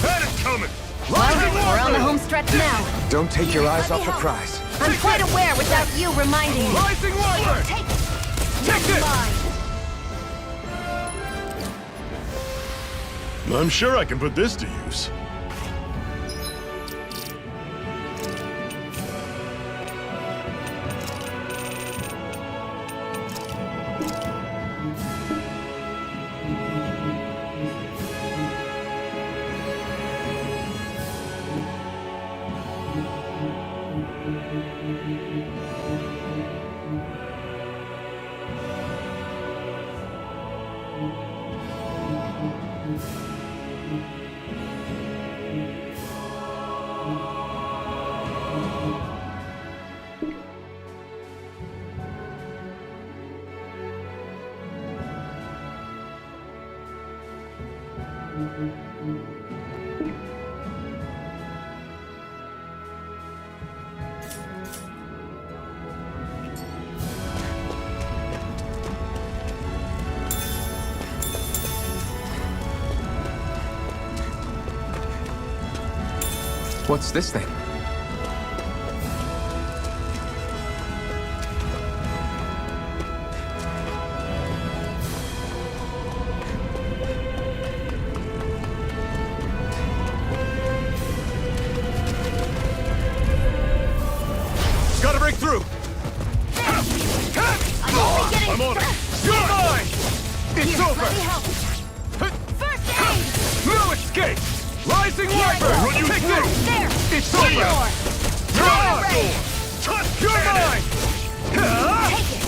Had it coming. Rising We're on the Wyvern! home stretch now. Don't take your eyes Let off me the help. prize. I'm quite aware without you reminding me. Rising Wyvern! Take this! I'm sure I can put this to use. What's this thing? only getting I'm on it. You're mine! It's over! Let me help. First aid! No escape! Rising Viper! I'll run you Take through. this! There! It's One over! more! You're mine! Take it!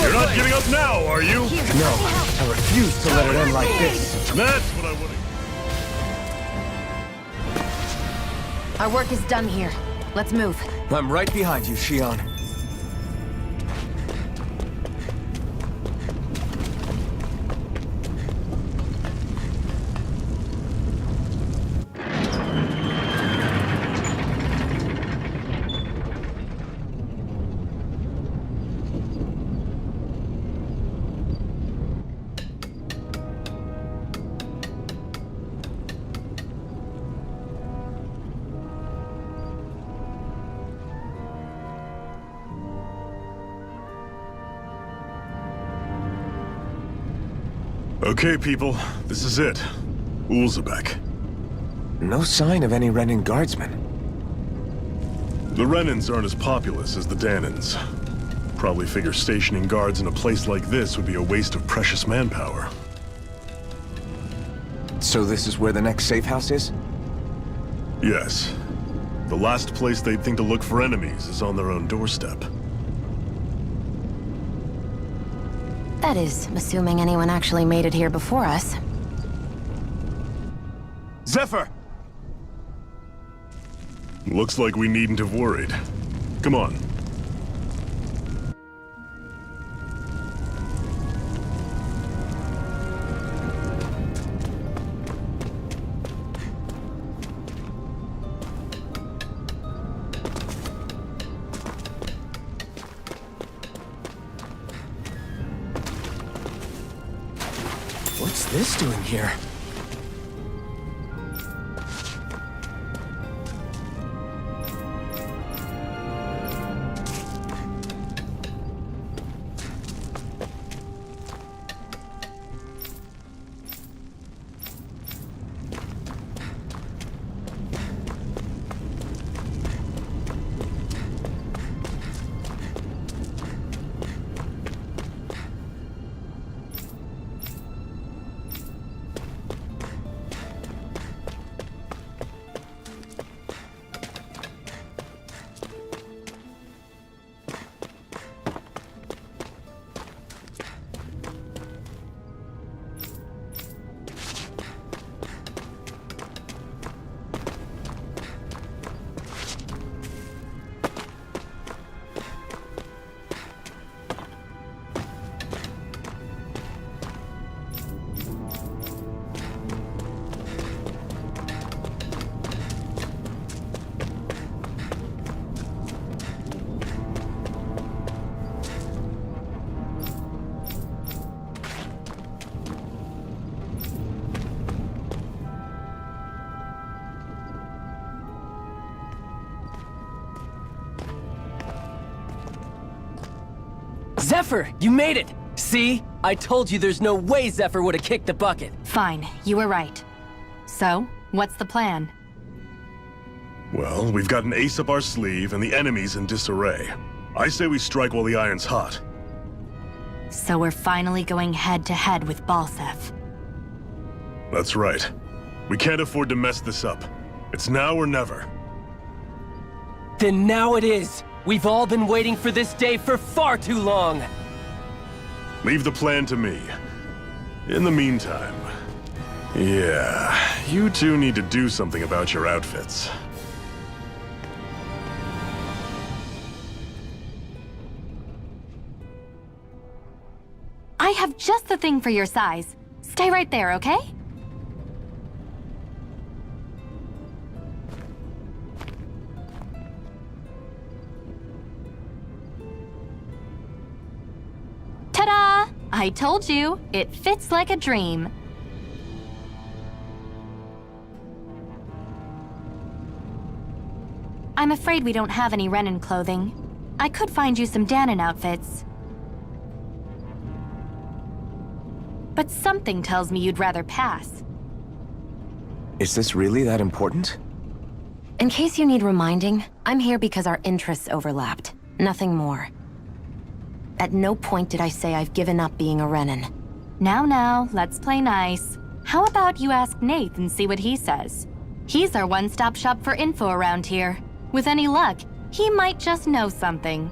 You're not giving up now, are you? Here, No, let me help. I refuse to let it end like this. That's what I want to... Our work is done here. Let's move. I'm right behind you, Shion. Okay, people. This is it. Ulzebek. No sign of any Renin guardsmen. The Renins aren't as populous as the Danins. Probably figure stationing guards in a place like this would be a waste of precious manpower. So this is where the next safe house is? Yes. The last place they'd think to look for enemies is on their own doorstep. That is, assuming anyone actually made it here before us. Zephyr! Looks like we needn't have worried. Come on. What's this doing here? Zephyr, you made it! See? I told you there's no way Zephyr would have kicked the bucket. Fine, you were right. So, what's the plan? Well, we've got an ace up our sleeve and the enemy's in disarray. I say we strike while the iron's hot. So we're finally going head-to-head with Balsef. That's right. We can't afford to mess this up. It's now or never. Then now it is! We've all been waiting for this day for far too long! Leave the plan to me. In the meantime... yeah, you two need to do something about your outfits. I have just the thing for your size. Stay right there, okay? Ta-da! I told you, it fits like a dream. I'm afraid we don't have any Renin clothing. I could find you some Danon outfits. But something tells me you'd rather pass. Is this really that important? In case you need reminding, I'm here because our interests overlapped. Nothing more. At no point did I say I've given up being a Renan. Now, let's play nice. How about you ask Nath and see what he says? He's our one-stop shop for info around here. With any luck, he might just know something.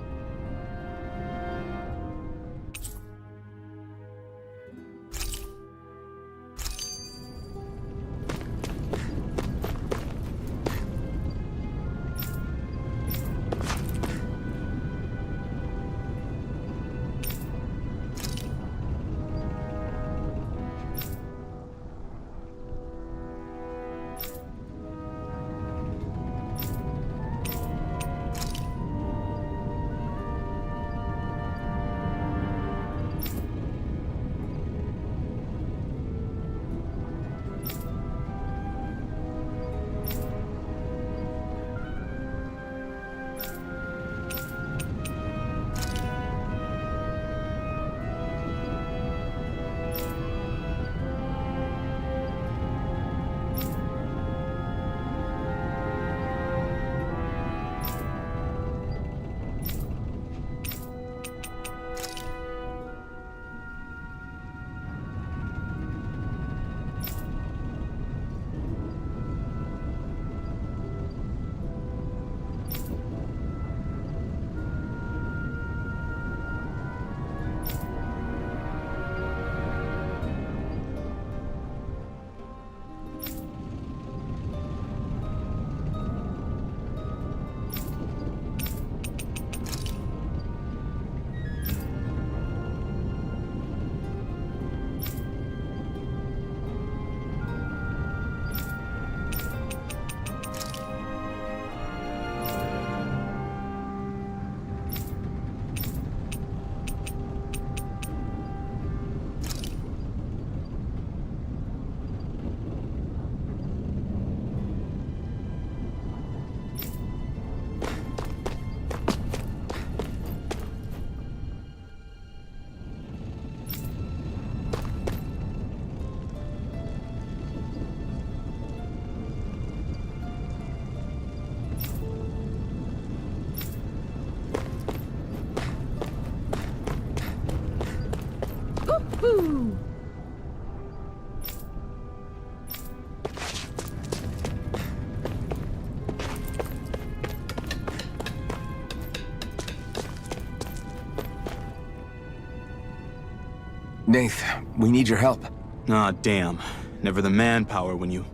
Nath, we need your help. Ah, damn. Never the manpower when you...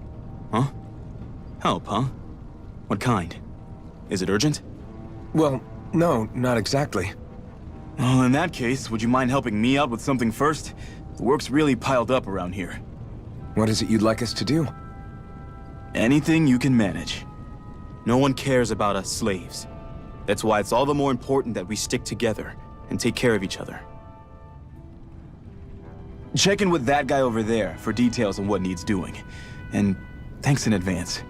Huh? Help, huh? What kind? Is it urgent? Well, no, not exactly. Well, in that case, would you mind helping me out with something first? The work's really piled up around here. What is it you'd like us to do? Anything you can manage. No one cares about us slaves. That's why it's all the more important that we stick together and take care of each other. Check in with that guy over there for details on what needs doing. And thanks in advance.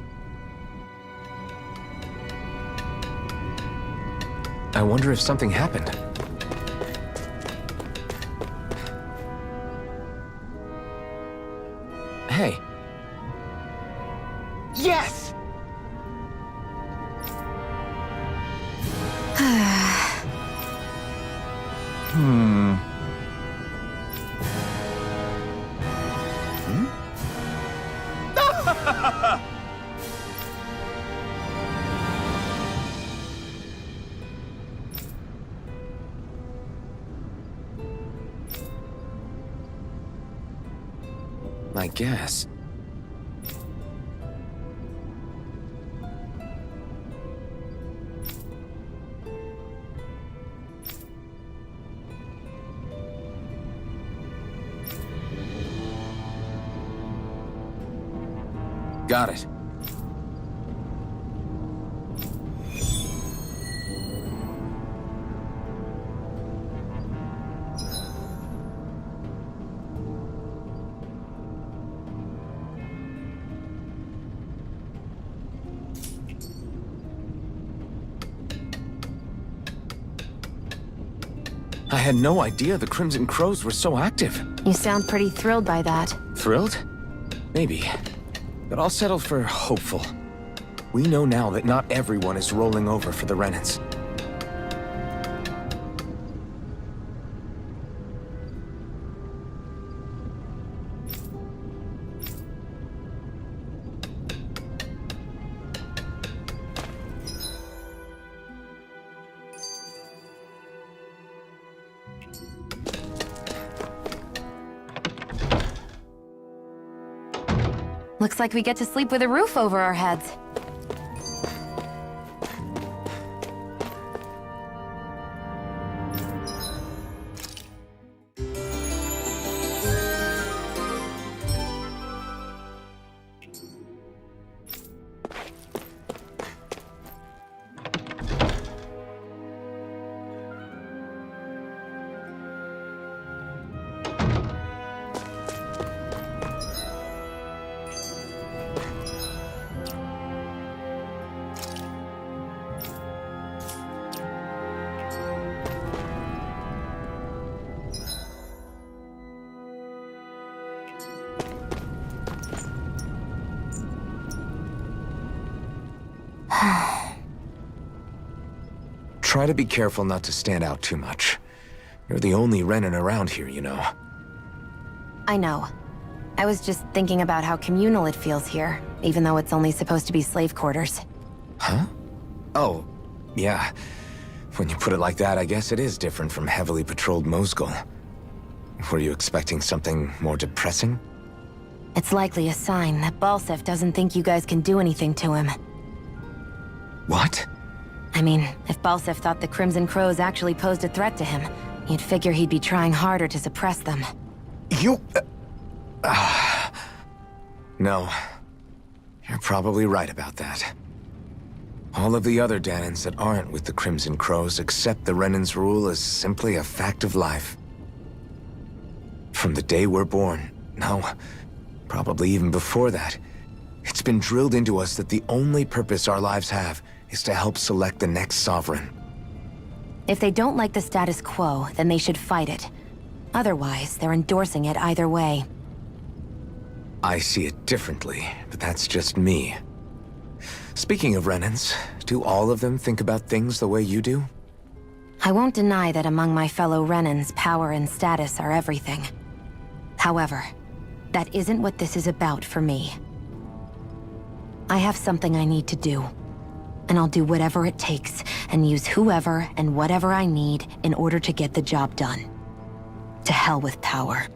I wonder if something happened. Hey. Yes! I guess. Got it. I had no idea the Crimson Crows were so active. You sound pretty thrilled by that. Thrilled? Maybe. But I'll settle for hopeful. We know now that not everyone is rolling over for the Renans. Looks like we get to sleep with a roof over our heads. Try to be careful not to stand out too much. You're the only Renan around here, you know. I know. I was just thinking about how communal it feels here, even though it's only supposed to be slave quarters. Huh? Oh, yeah. When you put it like that, I guess it is different from heavily patrolled Mosgul. Were you expecting something more depressing? It's likely a sign that Balsef doesn't think you guys can do anything to him. What? I mean, if Balsef thought the Crimson Crows actually posed a threat to him, you'd figure he'd be trying harder to suppress them. You... No. You're probably right about that. All of the other Danans that aren't with the Crimson Crows accept the Renan's rule as simply a fact of life. From the day we're born, no, probably even before that, it's been drilled into us that the only purpose our lives have is to help select the next sovereign. If they don't like the status quo, then they should fight it. Otherwise, they're endorsing it either way. I see it differently, but that's just me. Speaking of Renans, do all of them think about things the way you do? I won't deny that among my fellow Renans, power and status are everything. However, that isn't what this is about for me. I have something I need to do. And I'll do whatever it takes, and use whoever and whatever I need in order to get the job done. To hell with power.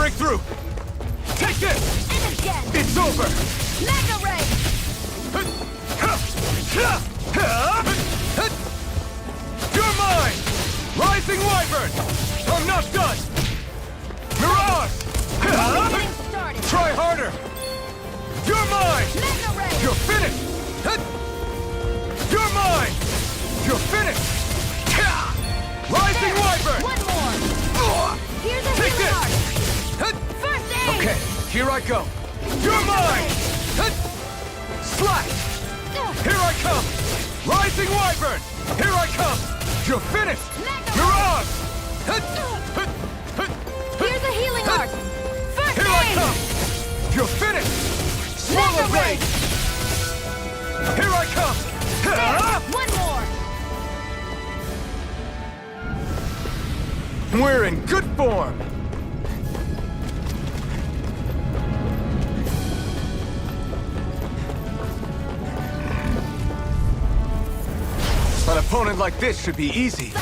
Through! Take this! And again! It's over! Mega Ray! You're mine! Rising Wyvern! I'm not done! Mirage! Getting started! Try harder! You're mine! Mega Ray! You're finished! You're mine! You're finished! Rising Wyvern! One more! Here's a Take healing this! art! First aid! Okay, here I go. You're mine! Slash! Here I come! Rising Wyvern! Here I come! You're finished! Mirage! Here's a healing art! First Here I aid! come! You're finished! Swallow Blade! Here I come! One more! We're in good form! An opponent like this should be easy.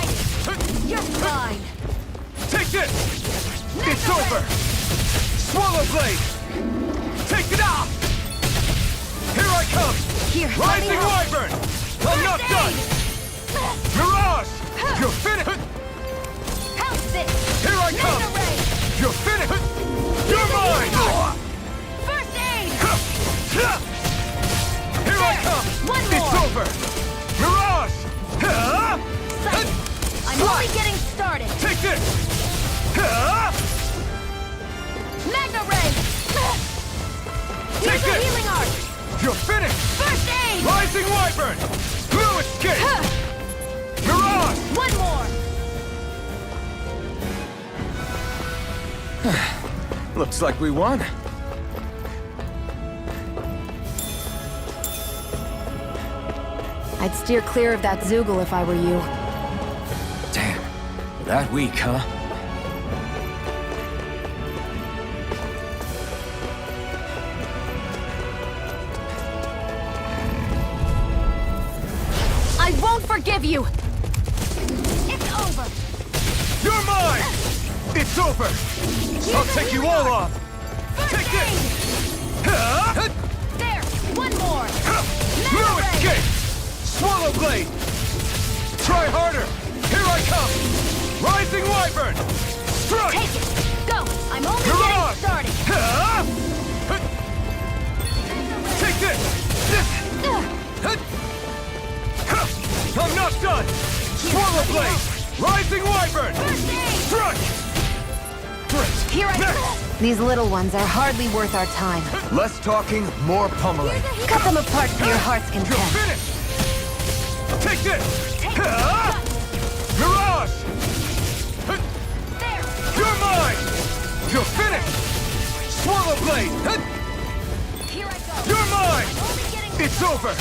You're fine! Take this! It's over! Swallow Blade! Take it off! Here I come! Here, Rising Wyvern! I'm not done! Mirage! You're finished! Help this! Here I come! You're finished! You're mine! First aid! Here I come! One more! It's over! Mirage! I'm only getting started! Take this! Magna Ray! Here's Take a this! healing art! You're finished! First aid! Rising Wyvern! Blue escape! Mirage! One more! Looks like we won. I'd steer clear of that Zoogle if I were you. Damn. That weak, huh? I won't forgive you! It's over! You're mine! It's over! I'll take you all off! Take this! There! One more! Blue escape! Swallow Blade! Try harder! Here I come! Rising Wyvern! Strike! Take it! Go! I'm only Mirage! getting started! Take this! I'm not done! Swallow Blade! Rising Wyvern! Strike! Great! Here I go! These little ones are hardly worth our time. Less talking, more pummeling. Cut them apart to your heart's You're content. finished! Take this! Mirage! There! You're mine! You're finished! Swallow Blade! Here I go! You're mine! Only getting It's over!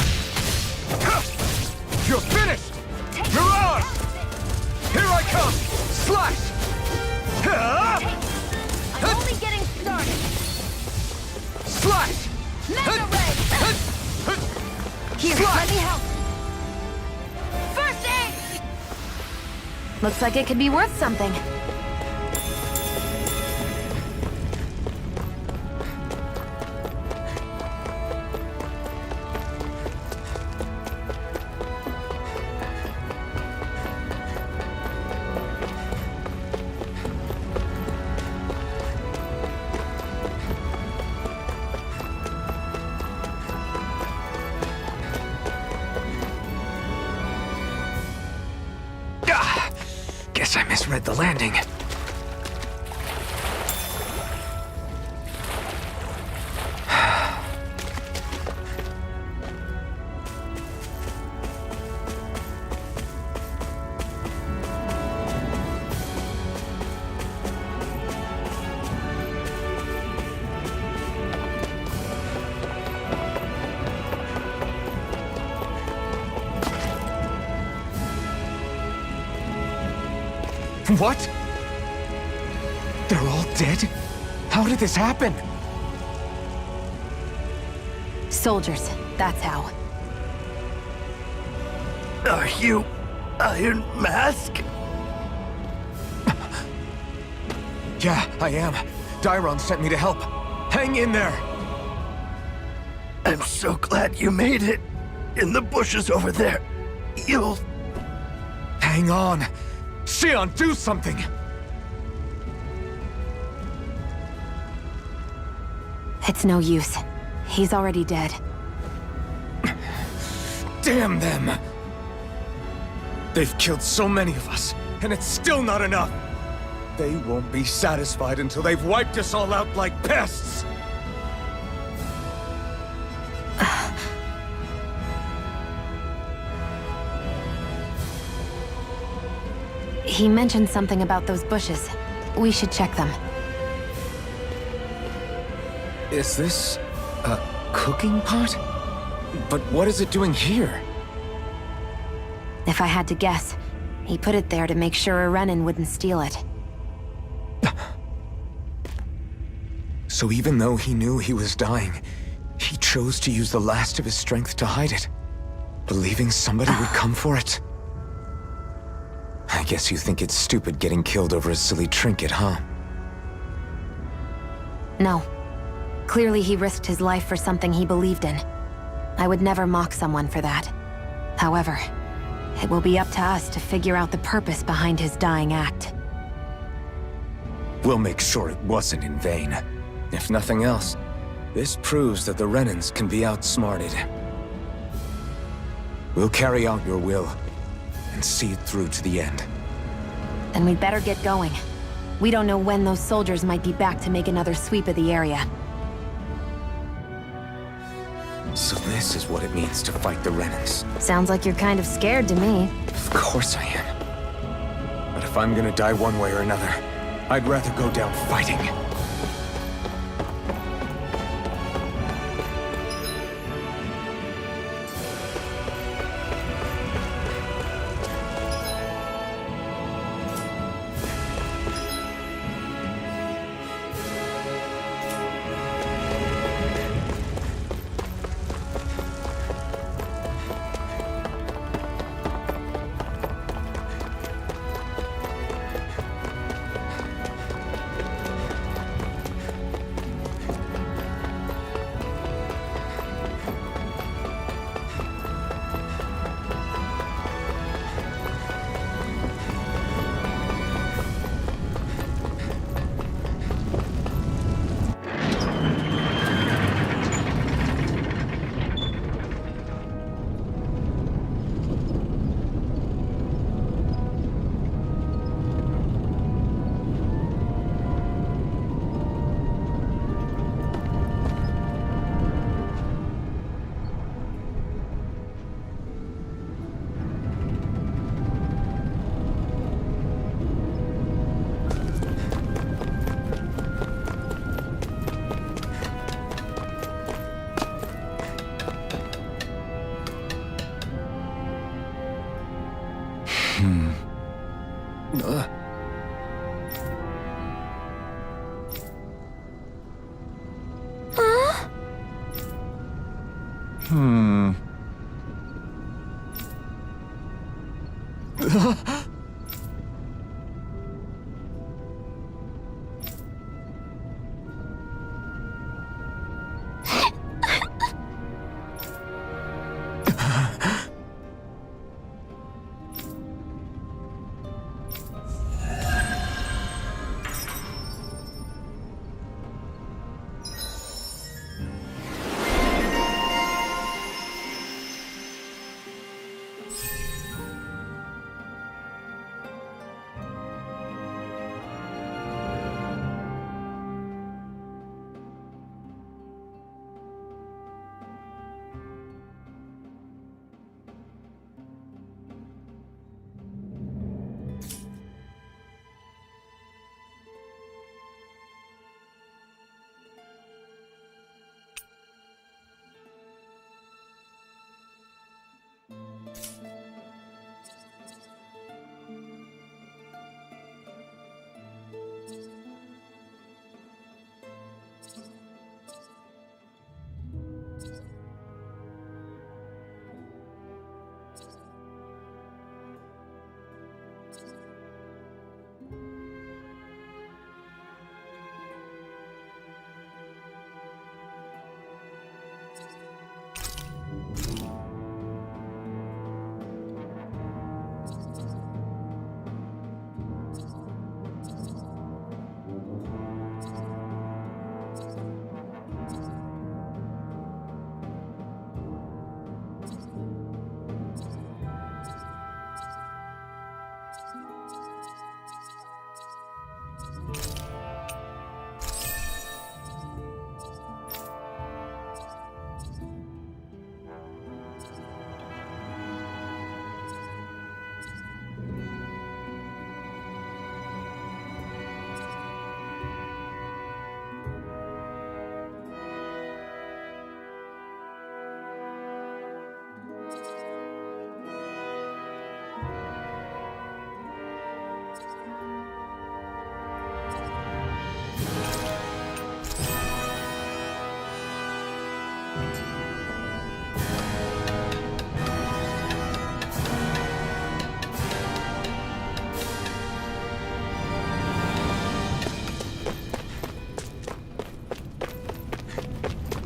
You're finished! Mirage! Here I come! Slash! I'm only getting started! Slash! Mega Ray! Here, let me help! First aid! Looks like it could be worth something. Guess I misread the landing. What? They're all dead? How did this happen? Soldiers, that's how. Are you Iron Mask? Yeah, I am. Dairon sent me to help. Hang in there! I'm so glad you made it. In the bushes over there. You'll... Hang on! Xion, do something! It's no use. He's already dead. Damn them! They've killed so many of us, and it's still not enough! They won't be satisfied until they've wiped us all out like pests! He mentioned something about those bushes. We should check them. Is this a cooking pot? But what is it doing here? If I had to guess, he put it there to make sure a Renan wouldn't steal it. So even though he knew he was dying, he chose to use the last of his strength to hide it, believing somebody would come for it. I guess you think it's stupid getting killed over a silly trinket, huh? No. Clearly he risked his life for something he believed in. I would never mock someone for that. However, it will be up to us to figure out the purpose behind his dying act. We'll make sure it wasn't in vain. If nothing else, this proves that the Renans can be outsmarted. We'll carry out your will, and see it through to the end. Then we'd better get going. We don't know when those soldiers might be back to make another sweep of the area. So this is what it means to fight the Renans. Sounds like you're kind of scared to me. Of course I am. But if I'm gonna die one way or another, I'd rather go down fighting.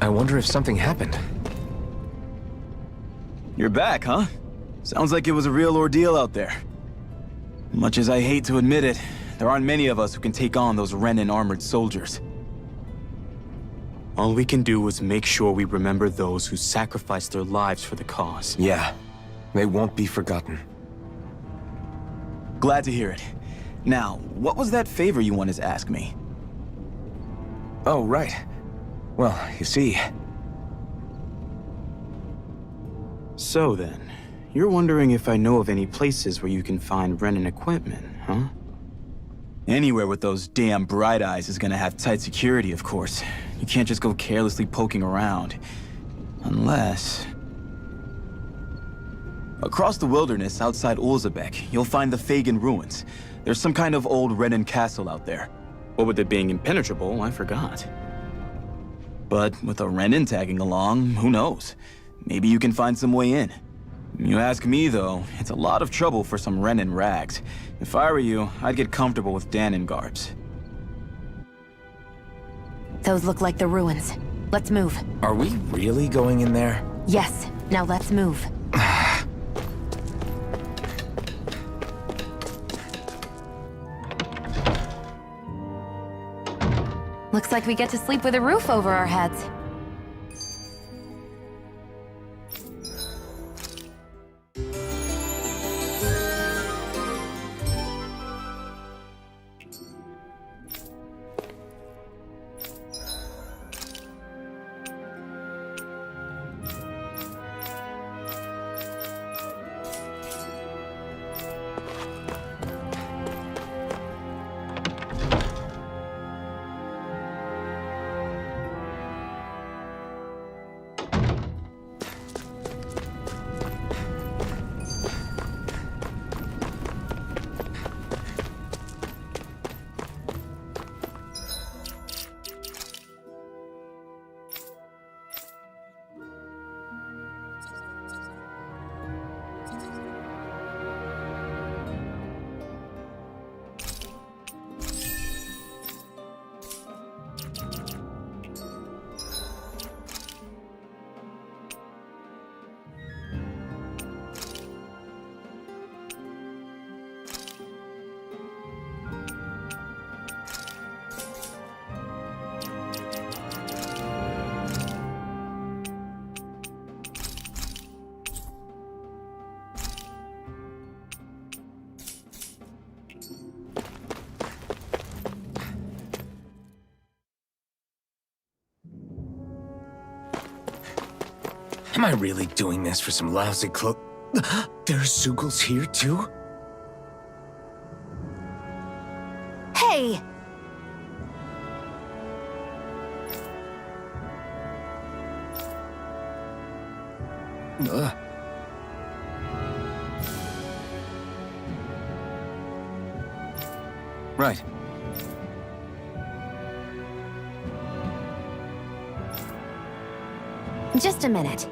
I wonder if something happened. You're back, huh? Sounds like it was a real ordeal out there. Much as I hate to admit it, there aren't many of us who can take on those Renan armored soldiers. All we can do is make sure we remember those who sacrificed their lives for the cause. Yeah, they won't be forgotten. Glad to hear it. Now, what was that favor you wanted to ask me? Oh, right. Well, you see... So then, you're wondering if I know of any places where you can find Renan equipment, huh? Anywhere with those damn bright eyes is gonna have tight security, of course. You can't just go carelessly poking around. Unless... Across the wilderness outside Ulzebek, you'll find the Fagan ruins. There's some kind of old Renan castle out there. What with it being impenetrable, I forgot. But with a Renan tagging along, who knows? Maybe you can find some way in. You ask me, though, it's a lot of trouble for some Renan rags. If I were you, I'd get comfortable with Danon garbs. Those look like the ruins. Let's move. Are we really going in there? Yes. Now let's move. Looks like we get to sleep with a roof over our heads. Am I really doing this for some lousy clo- There's Zugals here, too? Hey! Right. Just a minute.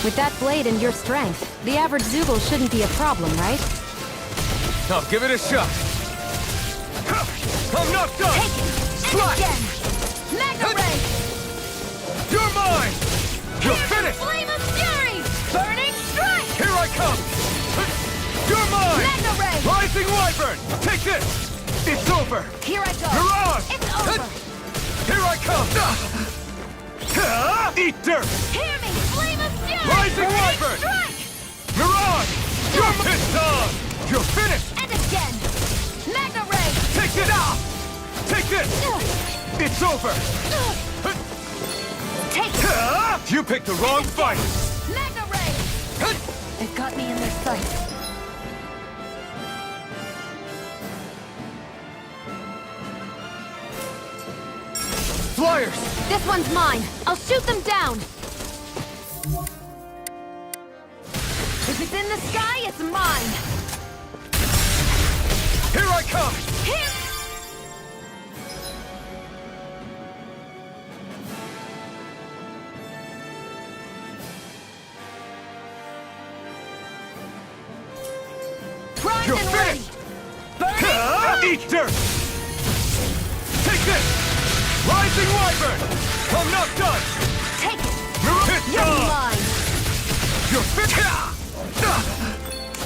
With that blade and your strength, the average Zugal shouldn't be a problem, right? I'll give it a shot. I'm not done! Take it! Strike! Again! Magna Ray! You're mine! You're finished! Flame of Fury! Burning Strike! Here I come! You're mine! Magna Ray! Rising Wyvern! Take this! It's over! Here I go! Mirage! It's over! Here I come! Eat dirt! Hear me! Flame of Fury! Rising Burning Wyvern! Strike! Mirage! You're pissed on! You're finished! And again! Magna Ray! Take it out! Take this! It's over! Take it! You picked the wrong fight! Magna Ray! They've got me in their sights. Flyers! This one's mine. I'll shoot them down. If it's in the sky, it's mine. Here I come! Here! Primed You're and ready. Eat dirt! Take this! Rising Wyvern! I'm not done! Take it. It's You're mine. You're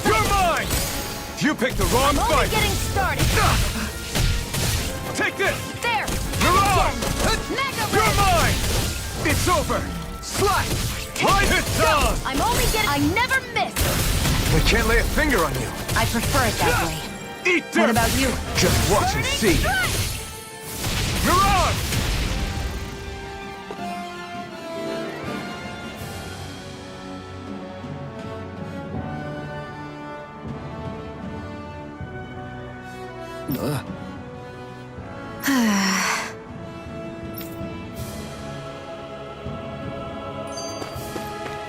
You're mine! You picked the wrong I'm only fight! getting started. Take this! There. Mirage! Mega You're Red. mine! It's over! Slash! It's on! I'm only getting... I never miss. I can't lay a finger on you. I prefer it that way. Eat dirt! What about you? Just watch and see. Mirage!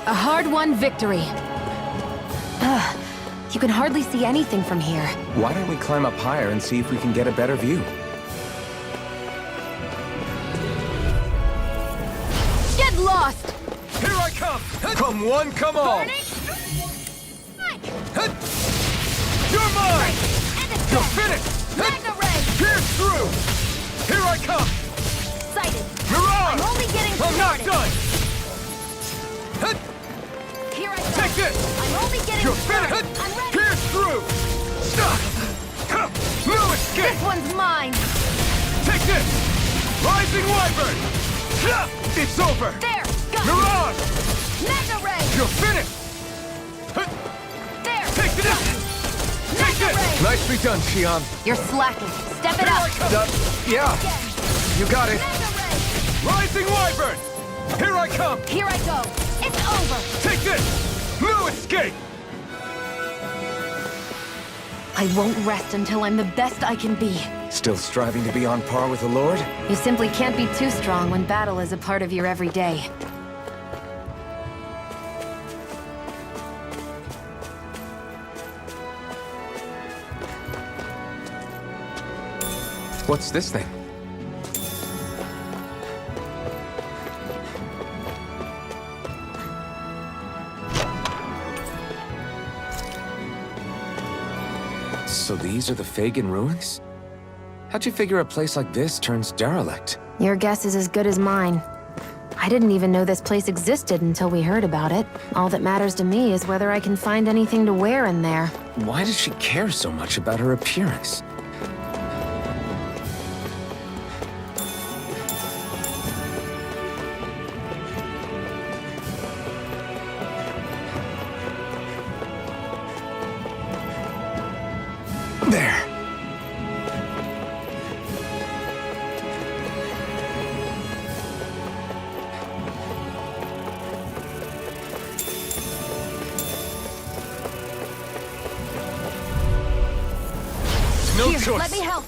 A hard-won victory. You can hardly see anything from here. Why don't we climb up higher and see if we can get a better view? Get lost! Here I come! Come one, come all! You're mine! You're finished! Mega Ray! Pierce through! Here I come! Sighted! Mirage! I'm only getting I'm not started! done! Here I go! Take this! I'm only getting You're started! finished! I'm ready! Pierce through! No escape! This one's mine! Take this! Rising Wyvern! It's over! There! Go! Mirage! Mega Ray! You're finished! There! Take this! Take Mega this! Ray! Nicely done, Xion. You're slacking. Step it Here up! I come! Yeah, you got it. Mega Ray! Rising Wyvern! Here I come! Here I go! It's over! Take this! No escape! I won't rest until I'm the best I can be. Still striving to be on par with the Lord? You simply can't be too strong when battle is a part of your everyday. What's this thing? So these are the Fagin ruins? How'd you figure a place like this turns derelict? Your guess is as good as mine. I didn't even know this place existed until we heard about it. All that matters to me is whether I can find anything to wear in there. Why does she care so much about her appearance? There. No Here, choice. let me help.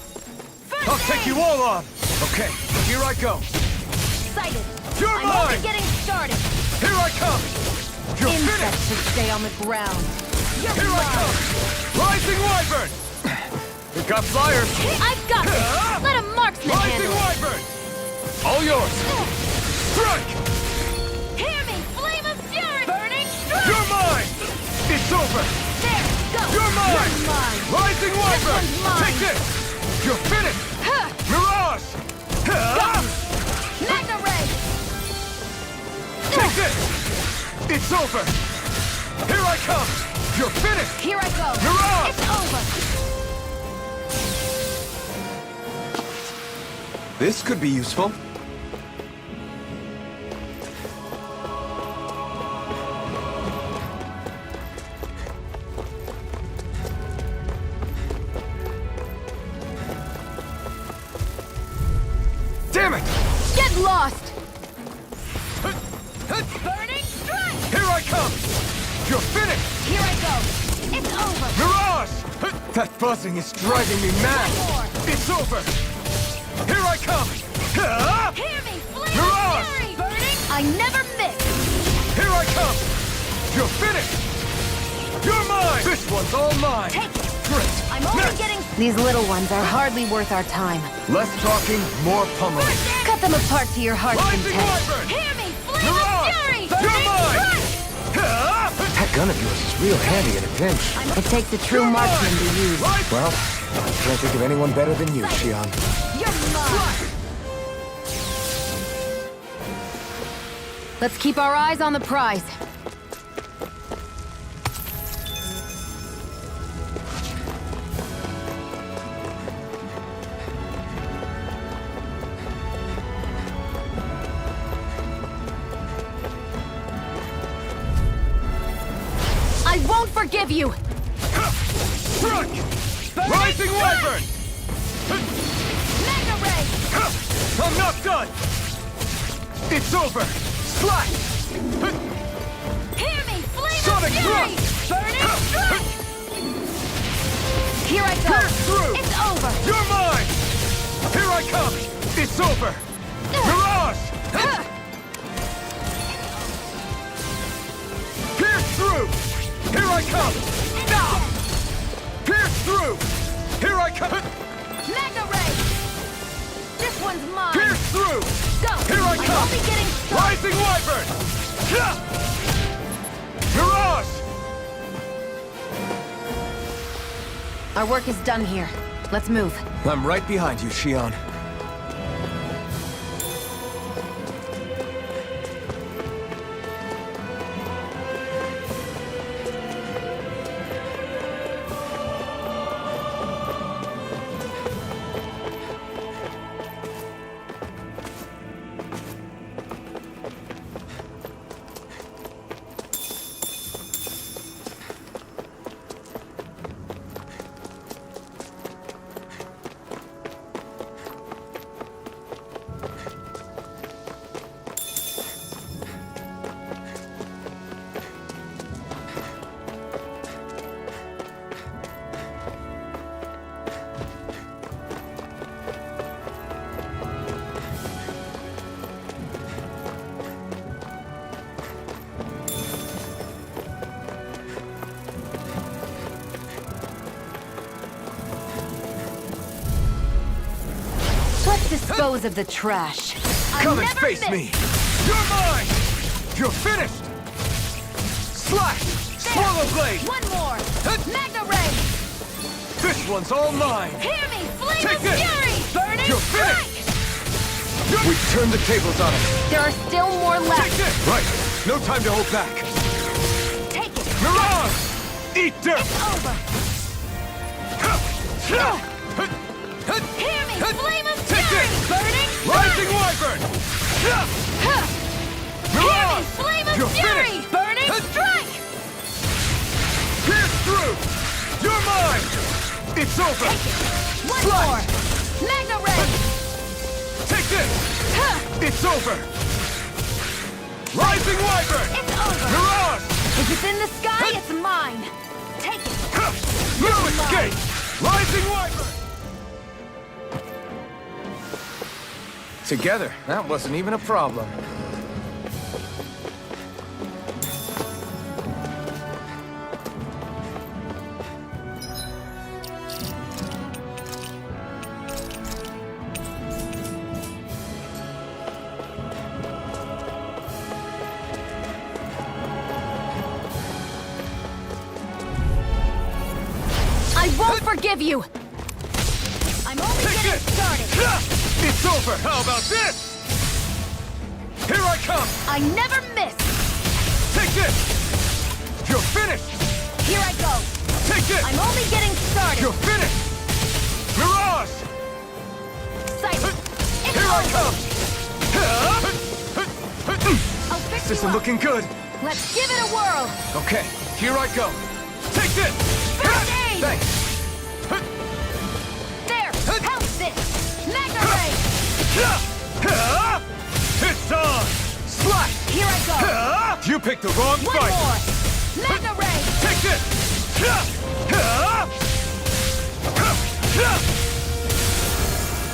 I'll take you all on. Okay, here I go. Excited. You're I'm mine. only getting started. Here I come. You're Insects finished. should stay on the ground. You're Here I mine. come. Rising Wyvern. We've got flyers. I've got this. Let a marksman Rising handle it. Wyvern. All yours. Strike. Hear me, flame of fury. Burning strike. You're mine. It's over. There, go. You're mine. You're mine. Rising Wyvern. one's mine. Take this. You're finished. Huh. Mirage. Mega Ray. Take this. It's over. Here I come. You're finished. Here I go. Mirage. It's over. This could be useful. Damn it. Get lost. Burning strike. Here I come. You're finished. Here I go! It's over! Mirage! That buzzing is driving me mad! It's over! Here I come! Hear me! Flame of fury! Burning! I never miss! Here I come! You're finished! You're mine! This one's all mine! Take it! Great! I'm only getting... These little ones are hardly worth our time. Less talking, more pummeling. Cut them apart to your heart's Rising content. Wyvern! Hear me! Flame Mirage! of fury! You're mine! That gun of yours is real handy in a pinch. It takes a true marksman to use. Well, I can't think of anyone better than you, Xion. You're mine! Let's keep our eyes on the prize. I won't forgive you! Struck! Rising Wyvern! Mega Ray! I'm not done! It's over! Slash! Hear me! Flame Sonic of fury! thrust! Burning strike! Here I go! Pierce through! It's over! You're mine! Here I come! It's over! Mirage! Pierce through! Here I come! Pierce through! Here I come! Mega Ray! This one's mine! Pierce through! Go! Here I I'm come! only getting started! Rising Wyvern! Mirage! Our work is done here. Let's move. I'm right behind you, Xion. Let's dispose of the trash. Come and face me! You're mine! You're finished! Slash! Swallow Blade! One more! Mega Ray! This one's all mine! Hear me! Flame Take of this! fury! Burning You're strike! finished! We've turned the tables on him! There are still more Take left! this! Right! No time to hold back! Take it! Mirage! Eat dirt! It's over! Hear me! Flame of Take fury! this! Burning Rising Wyvern! Hear me! Mirage! Flame of You're fury! finished! Burning strike! Pierce through! You're mine! It's over! One Slash! more! Mega Ray! Take this! It's over! Rising Wyvern! It's over! Mirage! If it's in the sky, it's mine! Take it! No escape! Rising Wyvern! Together, that wasn't even a problem. I won't forgive you! I'm only getting started! It's over! How about this? Here I come! I never miss! Take this! You're finished! Here I go! Take this! I'm only getting started! You're finished! Mirage! Sight! It's Here I over! come! I'll fix This you isn't up. looking good! Let's give it a whirl! Okay, here I go! Take this! First aid! Thanks! There! Help this! Mega Ray! It's on! Slash! Here I go! You picked the wrong One fight! more! Mega Ray! Take this!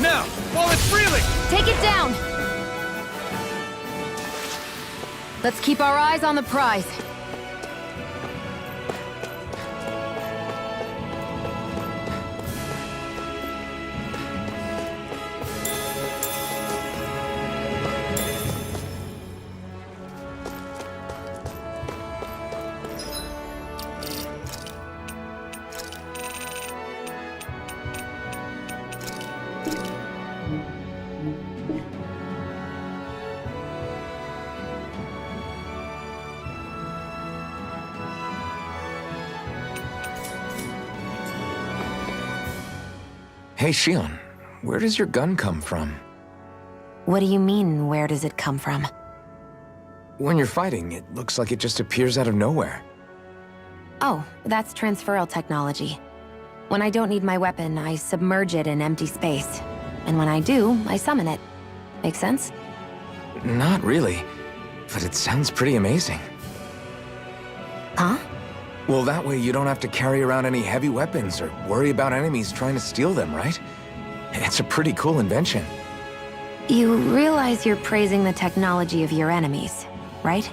Now, while it's reeling! Take it down! Let's keep our eyes on the prize. Hey, Shion, where does your gun come from? What do you mean, where does it come from? When you're fighting, it looks like it just appears out of nowhere. Oh, that's transferal technology. When I don't need my weapon, I submerge it in empty space. And when I do, I summon it. Make sense? Not really, but it sounds pretty amazing. Huh? Well, that way you don't have to carry around any heavy weapons or worry about enemies trying to steal them, right? It's a pretty cool invention. You realize you're praising the technology of your enemies, right?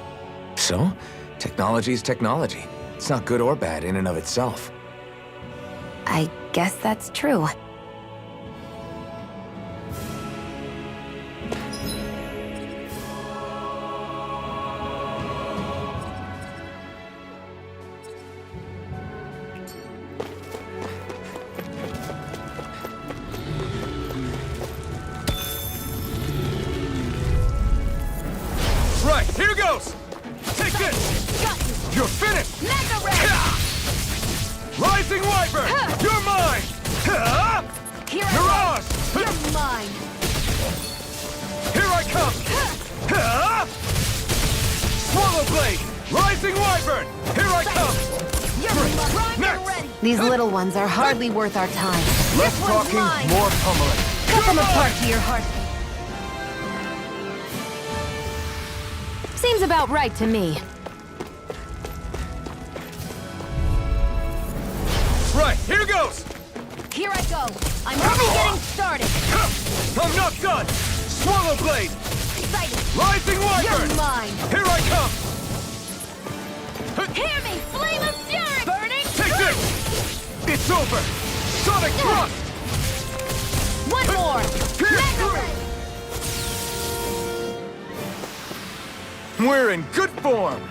So, technology's technology. It's not good or bad in and of itself. I guess that's true. Right, here goes! Take this! You're finished! Mega Red! Rising Wyvern! You're mine! Here Mirage! You're mine! Here I come! Swallow Blade! Rising Wyvern! Here I come! You're Next! ready! These little ones are hardly worth our time. Less talking, more pummeling. Cut them apart to your heart. Seems about right to me. Right, here goes! Here I go! I'm only getting started! I'm not done! Swallow Blade! Excited! Rising Wyvern! You're mine! Here I come! Hear me! Flame of Fury! Burning! Take this! It's over! Sonic Thrust! One more! Pierce Mega Red! We're in good form!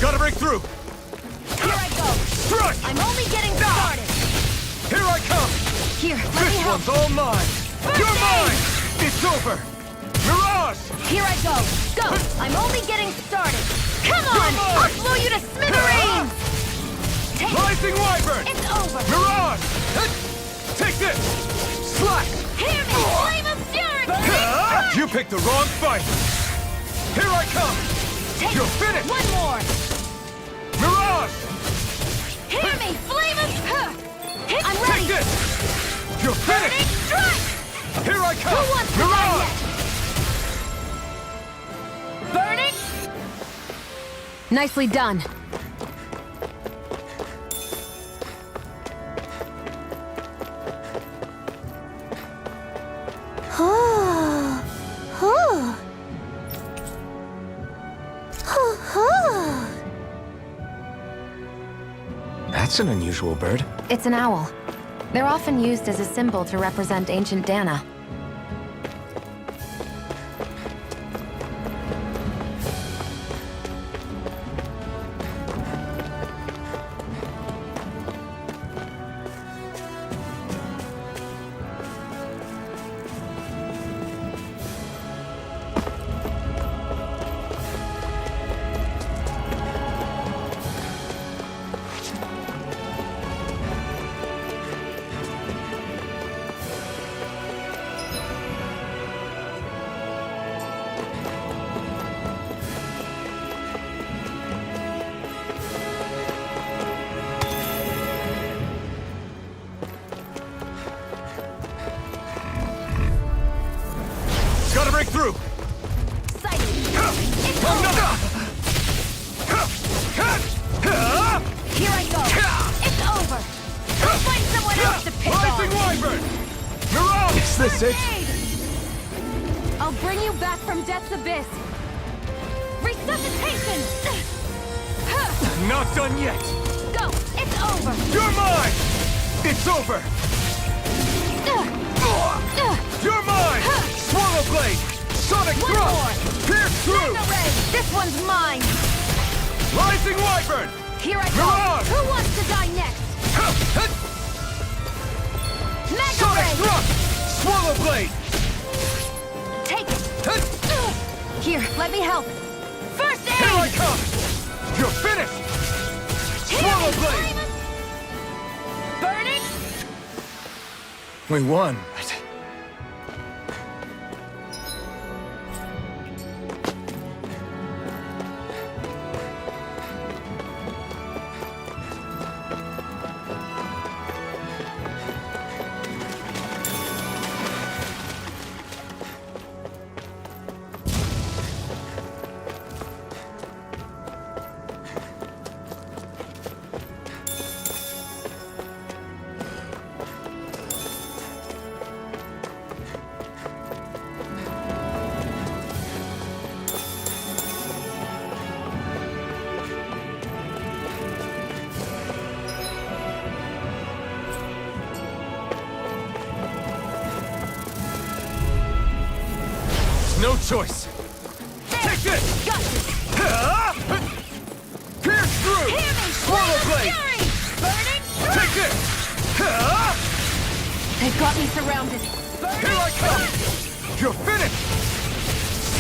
Gotta break through! Here I go! Strike! I'm only getting started! Here I come! Here, let me This help! one's all mine! You're mine! It's over! Mirage! Here I go! Go! I'm only getting started! Come on! You're mine! I'll blow you to smithereens! Take it! Rising Wyvern! It's over! Mirage! Take this! Slack! Hear me! Flame of Fury! You picked the wrong fight! Here I come! Take You're it. finished! One more! Mirage! Hear me! Flame of... I'm Take ready! this! You're Burning finished! Strike! Here I come! Who wants to die Mirage! yet? Burning... Nicely done. That's an unusual bird. It's an owl. They're often used as a symbol to represent ancient Dana. through! Sight. It's over! Here I go! It's over! I'll find someone else to pick Rising on! Wyvern! Mirage! Is this it? I'll bring you back from Death's Abyss! Resuscitation! Not done yet! Go! It's over! You're mine! It's over! You're mine! Swallow Blade! Sonic One Thrust! more! Pierce through! Mega Ray! This one's mine! Rising Wyvern! Here I go! Mirage! Who wants to die next? Mega Sonic Ray! Thrust! Swallow Blade! Take it! Here, let me help! First aid! Here I come! You're finished! Swallow Blade! Burning? We won. No choice! Take this! Got you! Pierce through! Hear me! Swallow Blade! Fury! Burning? Take this! They've got me surrounded. Burning? Here I come! You're finished!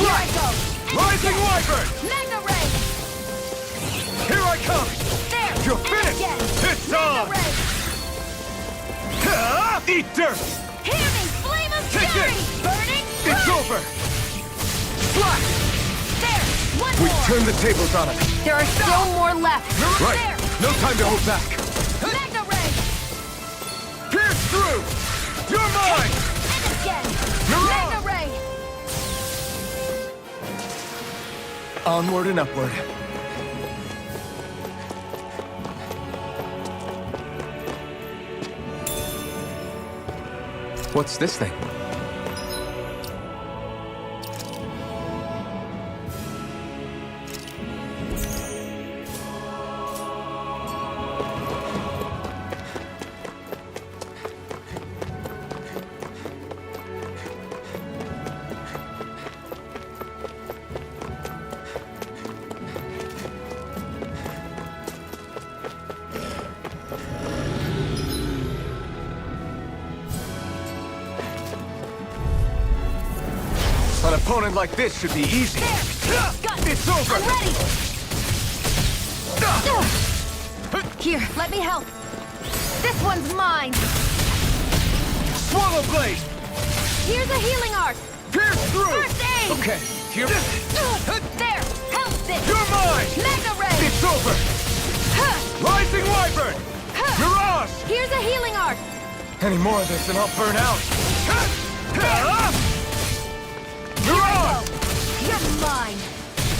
Here I go! And Rising again. Wyvern! Mega Ray! Here I come! There! You're and finished! Again. It's Mega on! Ray! Eat dirt! Hear me! Flame of Take Fury! it. Burning? It's over! Flash! There! One We've more! turned the tables on him! There are still more left! Right! There! No time to hold back! Mega Ray! Pierce through! You're mine! And again! Mirage! Mega Ray! Onward and upward. What's this thing? An opponent like this should be easy. It's over! I'm ready! Here, let me help. This one's mine. Swallow Blade! Here's a healing art. Pierce through! First aid! Okay, here... There! Help this! You're mine! Mega Ray! It's over! Rising Wyvern! Mirage! Here's a healing art. Any more of this and I'll burn out! Mirage! You're mine.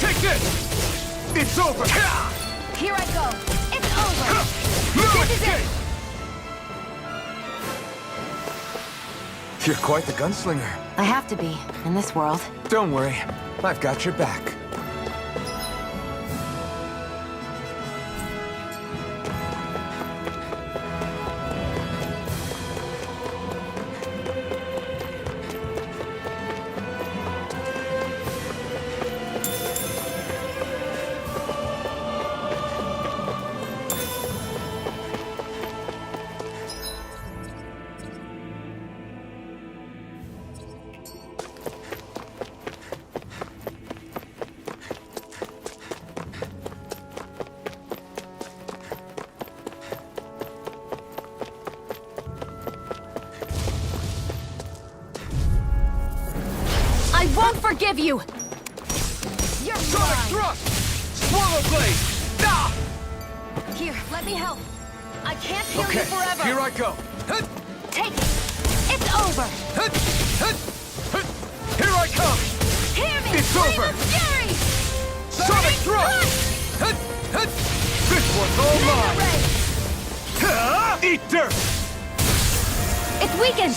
Take this! It's over! Here I go. It's over. No This is escape! it. You're quite the gunslinger. I have to be, in this world. Don't worry, I've got your back. I won't forgive you. You're Sonic mine. Thrust! Swallow Blade! Ah! Here, let me help. I can't heal Okay, you forever. here I go! Take it. It's over. Here I come! It's over! Fury! Sonic thrust! This one's all mine! Eat dirt! It's weakened!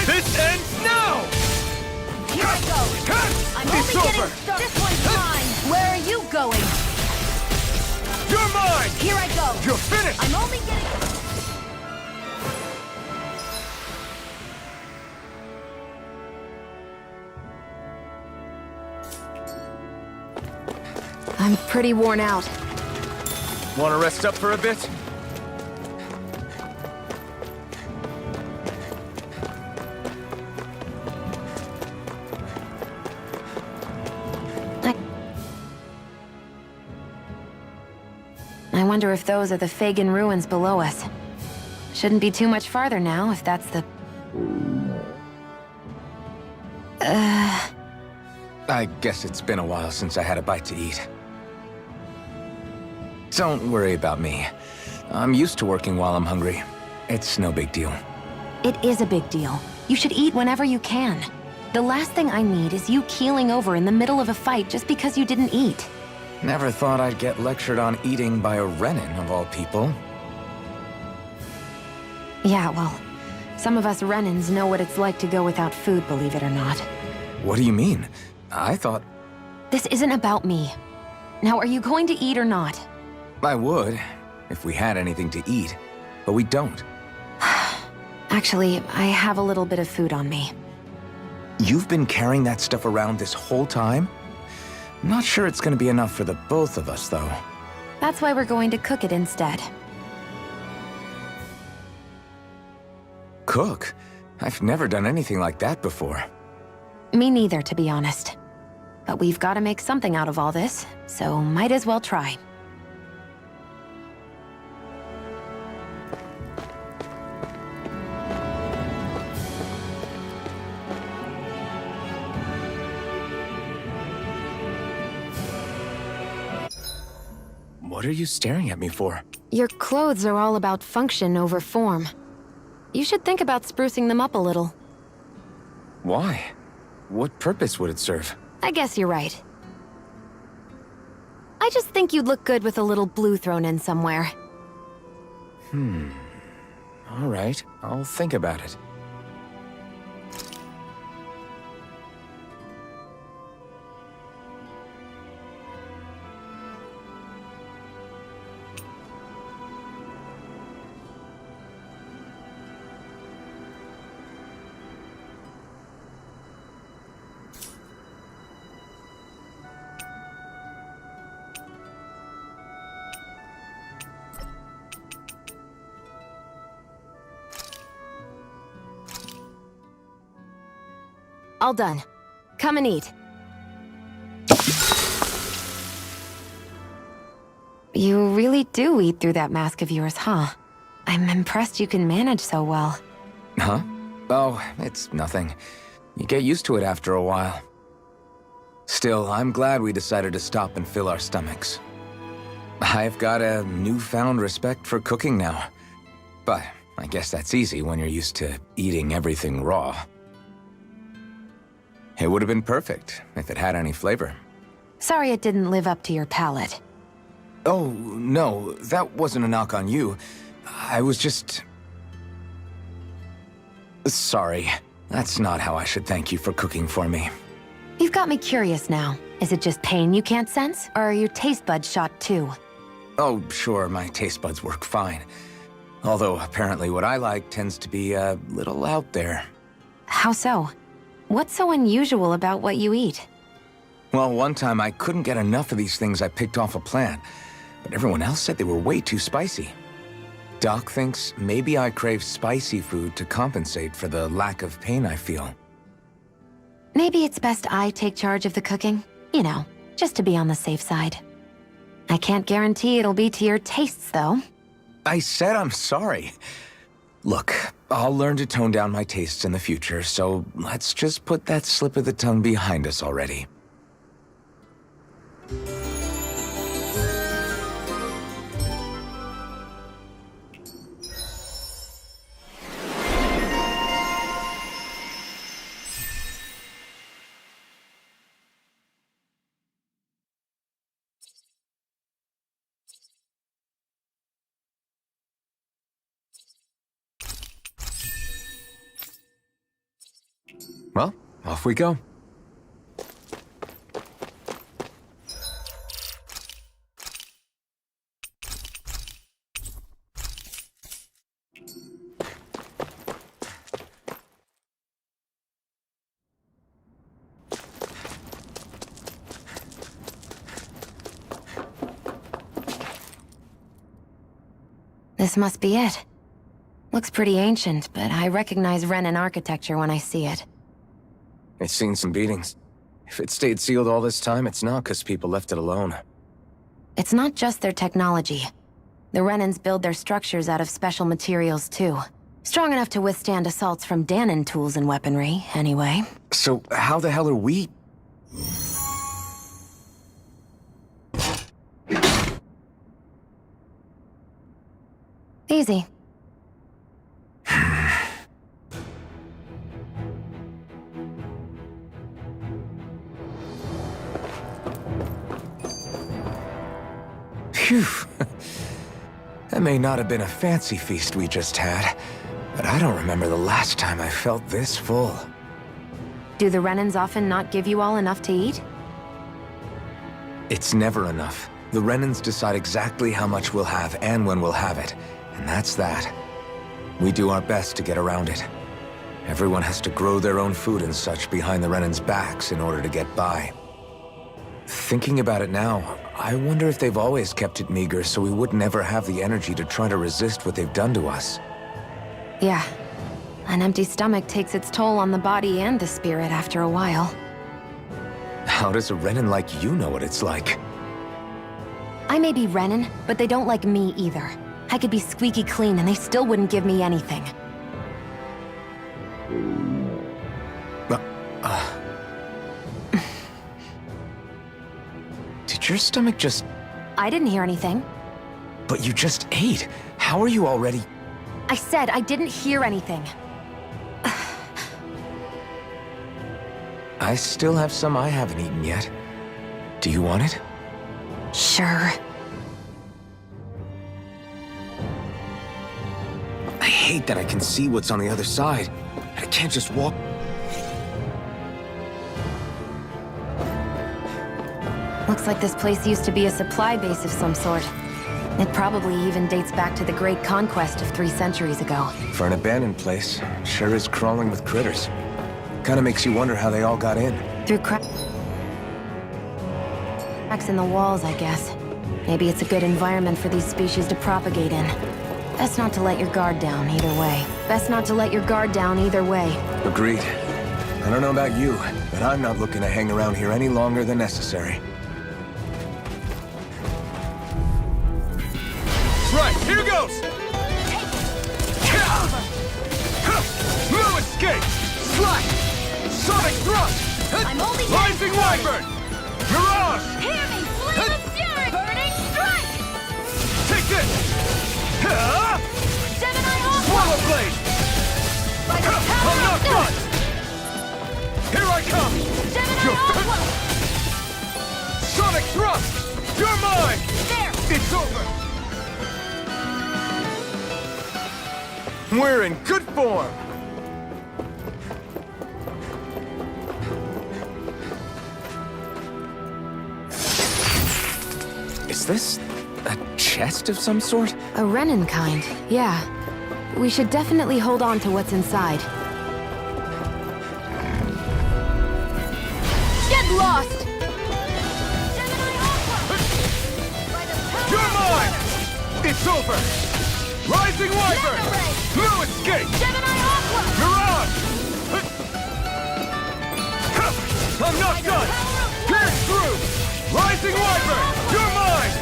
This ends now! Here I go! I'm It's only over! getting started! This one's mine! Where are you going? You're mine! Here I go! You're finished! I'm only getting... I'm pretty worn out. Want to rest up for a bit? I wonder if those are the Fagin ruins below us. Shouldn't be too much farther now, if that's the... I guess it's been a while since I had a bite to eat. Don't worry about me. I'm used to working while I'm hungry. It's no big deal. It is a big deal. You should eat whenever you can. The last thing I need is you keeling over in the middle of a fight just because you didn't eat. Never thought I'd get lectured on eating by a Renin, of all people. Yeah, well, some of us Renins know what it's like to go without food, believe it or not. What do you mean? I thought... This isn't about me. Now, are you going to eat or not? I would, if we had anything to eat, but we don't. Actually, I have a little bit of food on me. You've been carrying that stuff around this whole time? I'm not sure it's gonna be enough for the both of us, though. That's why we're going to cook it instead. Cook? I've never done anything like that before. Me neither, to be honest. But we've got to make something out of all this, so might as well try. What are you staring at me for? Your clothes are all about function over form. You should think about sprucing them up a little. Why? What purpose would it serve? I guess you're right. I just think you'd look good with a little blue thrown in somewhere. All right, I'll think about it. All done. Come and eat. You really do eat through that mask of yours, huh? I'm impressed you can manage so well. Huh? Oh, it's nothing. You get used to it after a while. Still, I'm glad we decided to stop and fill our stomachs. I've got a newfound respect for cooking now. But I guess that's easy when you're used to eating everything raw. It would have been perfect if it had any flavor. Sorry it didn't live up to your palate. Oh, no, that wasn't a knock on you. I was just... Sorry. That's not how I should thank you for cooking for me. You've got me curious now. Is it just pain you can't sense, or are your taste buds shot too? Oh, sure, my taste buds work fine. Although, apparently what I like tends to be a little out there. How so? What's so unusual about what you eat? Well, one time I couldn't get enough of these things I picked off a plant, but everyone else said they were way too spicy. Doc thinks maybe I crave spicy food to compensate for the lack of pain I feel. Maybe it's best I take charge of the cooking. You know, just to be on the safe side. I can't guarantee it'll be to your tastes, though. I said I'm sorry. Look, I'll learn to tone down my tastes in the future, so let's just put that slip of the tongue behind us already. Well, off we go. This must be it. Looks pretty ancient, but I recognize Renan architecture when I see it. It's seen some beatings. If it stayed sealed all this time, it's not because people left it alone. It's not just their technology. The Renans build their structures out of special materials, too. Strong enough to withstand assaults from Danon tools and weaponry, anyway. So how the hell are we... Easy. Phew. That may not have been a fancy feast we just had, but I don't remember the last time I felt this full. Do the Renans often not give you all enough to eat? It's never enough. The Renans decide exactly how much we'll have and when we'll have it, and that's that. We do our best to get around it. Everyone has to grow their own food and such behind the Renans' backs in order to get by. Thinking about it now, I wonder if they've always kept it meager so we would never have the energy to try to resist what they've done to us. Yeah. An empty stomach takes its toll on the body and the spirit after a while. How does a Renan like you know what it's like? I may be Renan, but they don't like me either. I could be squeaky clean and they still wouldn't give me anything. Did your stomach just... I didn't hear anything. But you just ate. How are you already... I said I didn't hear anything. I still have some I haven't eaten yet. Do you want it? Sure. I hate that I can see what's on the other side. I can't just walk... Looks like this place used to be a supply base of some sort. It probably even dates back to the Great Conquest of 3 centuries ago. For an abandoned place, sure is crawling with critters. Kinda makes you wonder how they all got in. Through cracks in the walls, I guess. Maybe it's a good environment for these species to propagate in. Best not to let your guard down either way. Best not to let your guard down either way. Agreed. I don't know about you, but I'm not looking to hang around here any longer than necessary. Right, here goes! No escape! Slide! Sonic thrust! I'm only Rising Wyvern! Mirage! Hear me! Flame of fury! Burning strike! Take this! Gemini Aqua! Swallow Blade! By the I'm power not of done! Here I come! Gemini Aqua! Sonic thrust! You're mine! There! It's over! We're in good form! Is this a chest of some sort? A Renan kind, yeah. We should definitely hold on to what's inside. Get lost! You're mine! It's over! Rising Wyvern! No escape! Gemini Aqua! Mirage! I'm not done! Pierce through! Rising Wyvern! You're mine!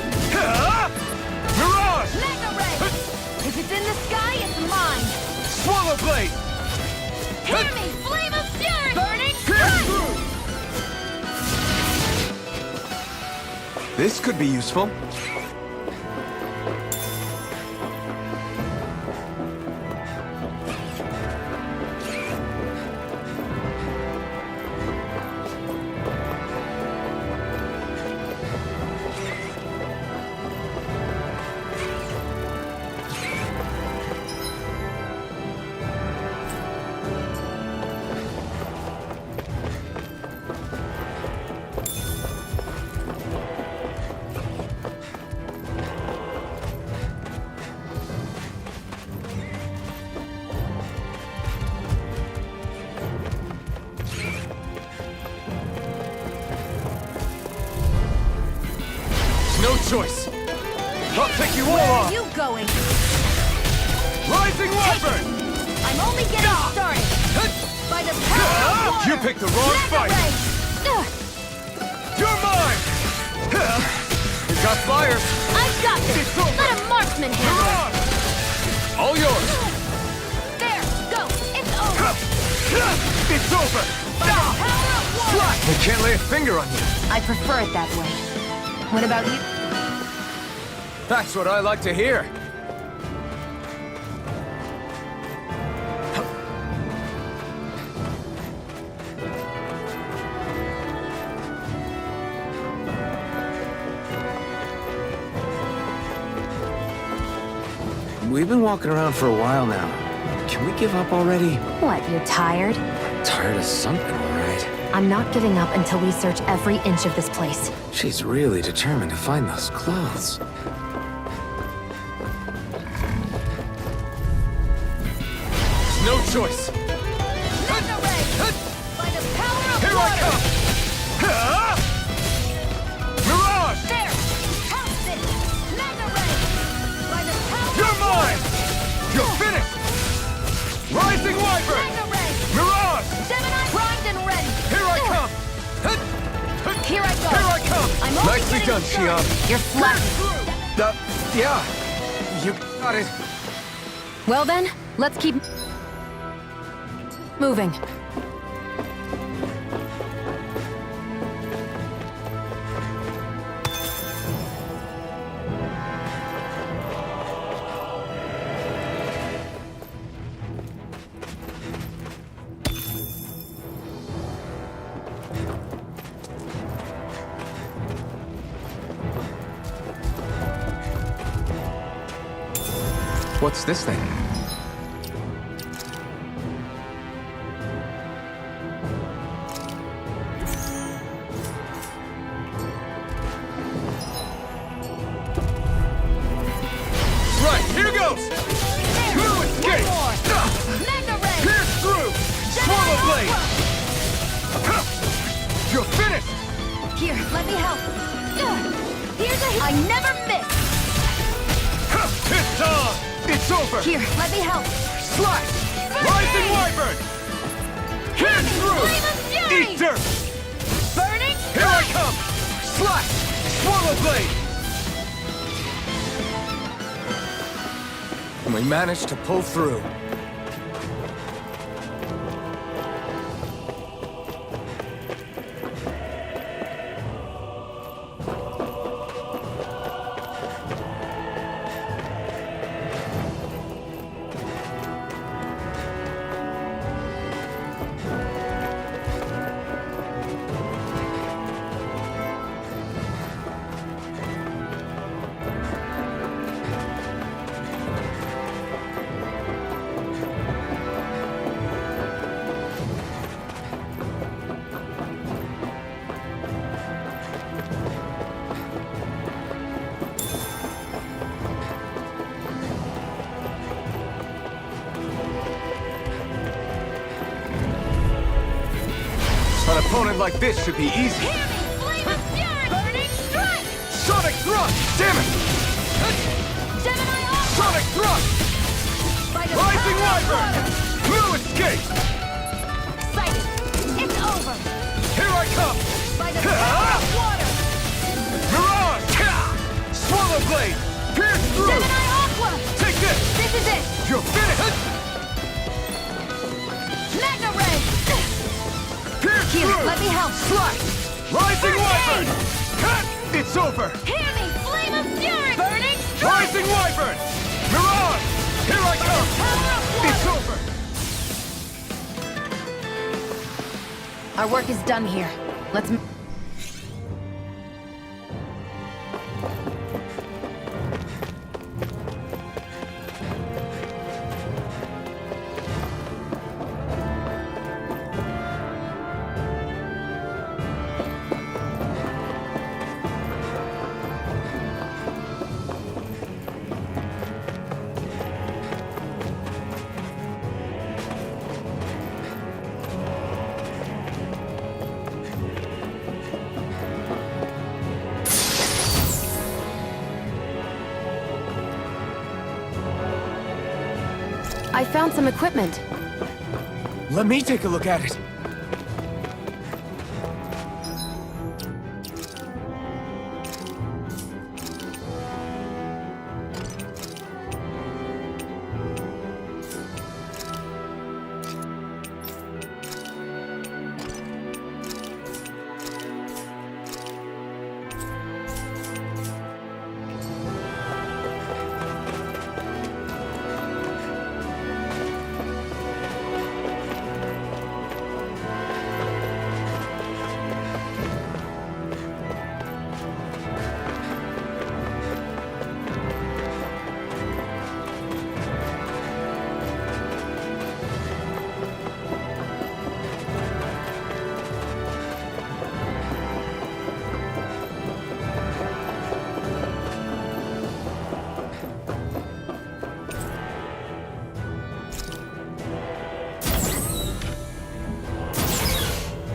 Mirage! Mega Ray! If it's in the sky, it's mine! Swallow Blade! Hear me! Flame of fury! Burning Pierce strike! through! This could be useful. choice. I'll take you all Where on. are you going? Rising Wyvern! I'm only getting started. By the power of water. You picked the wrong fight. You're mine! You got fire. I've got this. It's over. Let a marksman handle it. Mirage! All yours. There, go. It's over. It's over. By the power of water. I can't lay a finger on you. I prefer it that way. What about you? That's what I like to hear. We've been walking around for a while now. Can we give up already? What, you're tired? Tired of something, all right. I'm not giving up until we search every inch of this place. She's really determined to find those clothes. No choice. Mega ray. By the power of Here water. I come. Mirage! There. House it. Mega ray. By the power You're of mine! water. You're finished! Rising Wyvern! Mega ray. Mirage! Gemini primed and ready. Here I come! Here I go. Here I come! I'm only Nicely getting done, started. Xion. You're slacking. Yeah. You got it. Well then, let's keep moving. What's this thing? Right, here goes! Blue escape! Mega ray. Pierce through! Swallow blade! You're finished! Here, let me help. Here's a. I never miss. It's on! It's over! Here, let me help. Slash! Rising Wyvern! Pierce through! Flame of fury. Eat dirt! Burning Here I strike. come! Slash! Swallow blade! And we managed to pull through. An opponent like this should be easy. Hear me, flame of fury. Burning strike. Sonic thrust! Damn it! Gemini off. Sonic thrust! By the Rising power of Wyvern! water. Blue escape! Excited. It's over. Here I come! By the power of water. Mirage! Swallow blade! Pierce through! Gemini aqua. Take this! This is it. You're finished! Mega ray. Pierce Here, through! let me help. Slash! Rising Wyvern! Cut! It's over! Hear me, flame of fury. Burning strike. Rising Wyvern! Mirage! Here I come! Power of water. It's over! Our work is done here. Let's... I found some equipment. Let me take a look at it.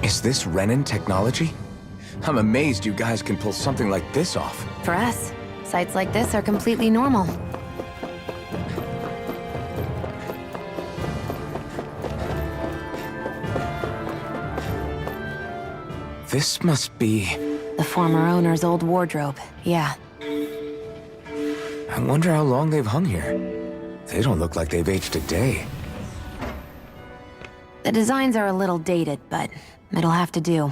Is this Renin technology? I'm amazed you guys can pull something like this off. For us, sites like this are completely normal. This must be... The former owner's old wardrobe, yeah. I wonder how long they've hung here. They don't look like they've aged a day. The designs are a little dated, but it'll have to do.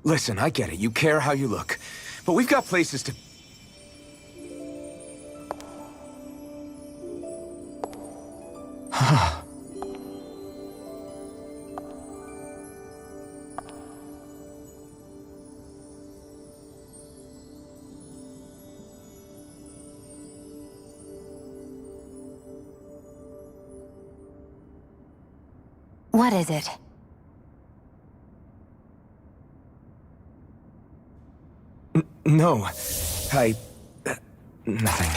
Listen, I get it. You care how you look. But we've got places to... What is it? No. Nothing.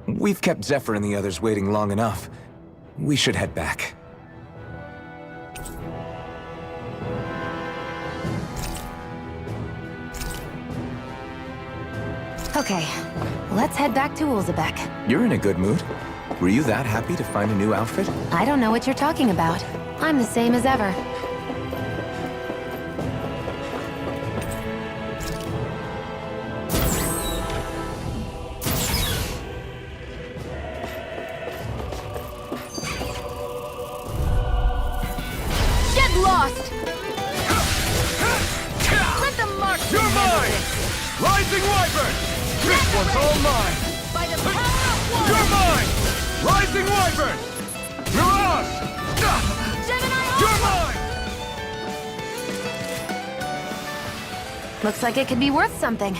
We've kept Zephyr and the others waiting long enough. We should head back. Okay, let's head back to Ulzebek. You're in a good mood. Were you that happy to find a new outfit? I don't know what you're talking about. I'm the same as ever. Get lost! Let them mark. You're mine! Rising Wyvern! This one's all mine! By the power of one! You're mine! Rising Wyvern! Mirage! You're mine! Looks like it could be worth something.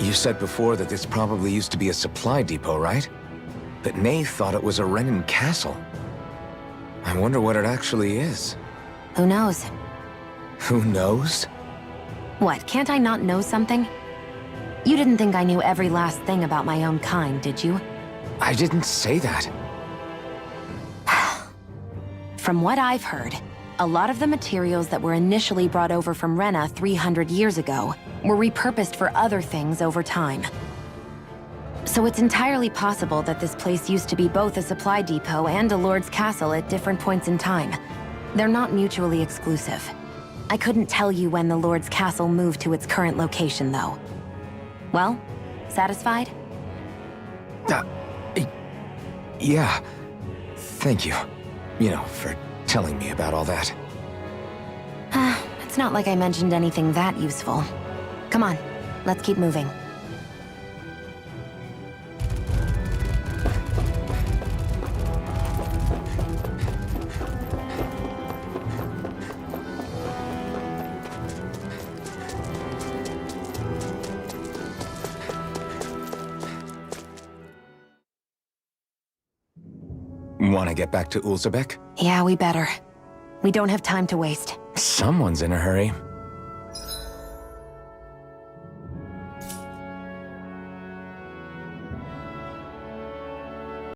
You said before that this probably used to be a supply depot, right? But Nay thought it was a Renin castle. I wonder what it actually is. Who knows? Who knows? What, can't I not know something? You didn't think I knew every last thing about my own kind, did you? I didn't say that. From what I've heard, a lot of the materials that were initially brought over from Rena 300 years ago were repurposed for other things over time. So it's entirely possible that this place used to be both a supply depot and a lord's castle at different points in time. They're not mutually exclusive. I couldn't tell you when the lord's castle moved to its current location, though. Well, satisfied? Yeah. Thank you. You know, for telling me about all that. It's not like I mentioned anything that useful. Come on, let's keep moving. Want to get back to Ulzebek? Yeah, we better. We don't have time to waste. Someone's in a hurry.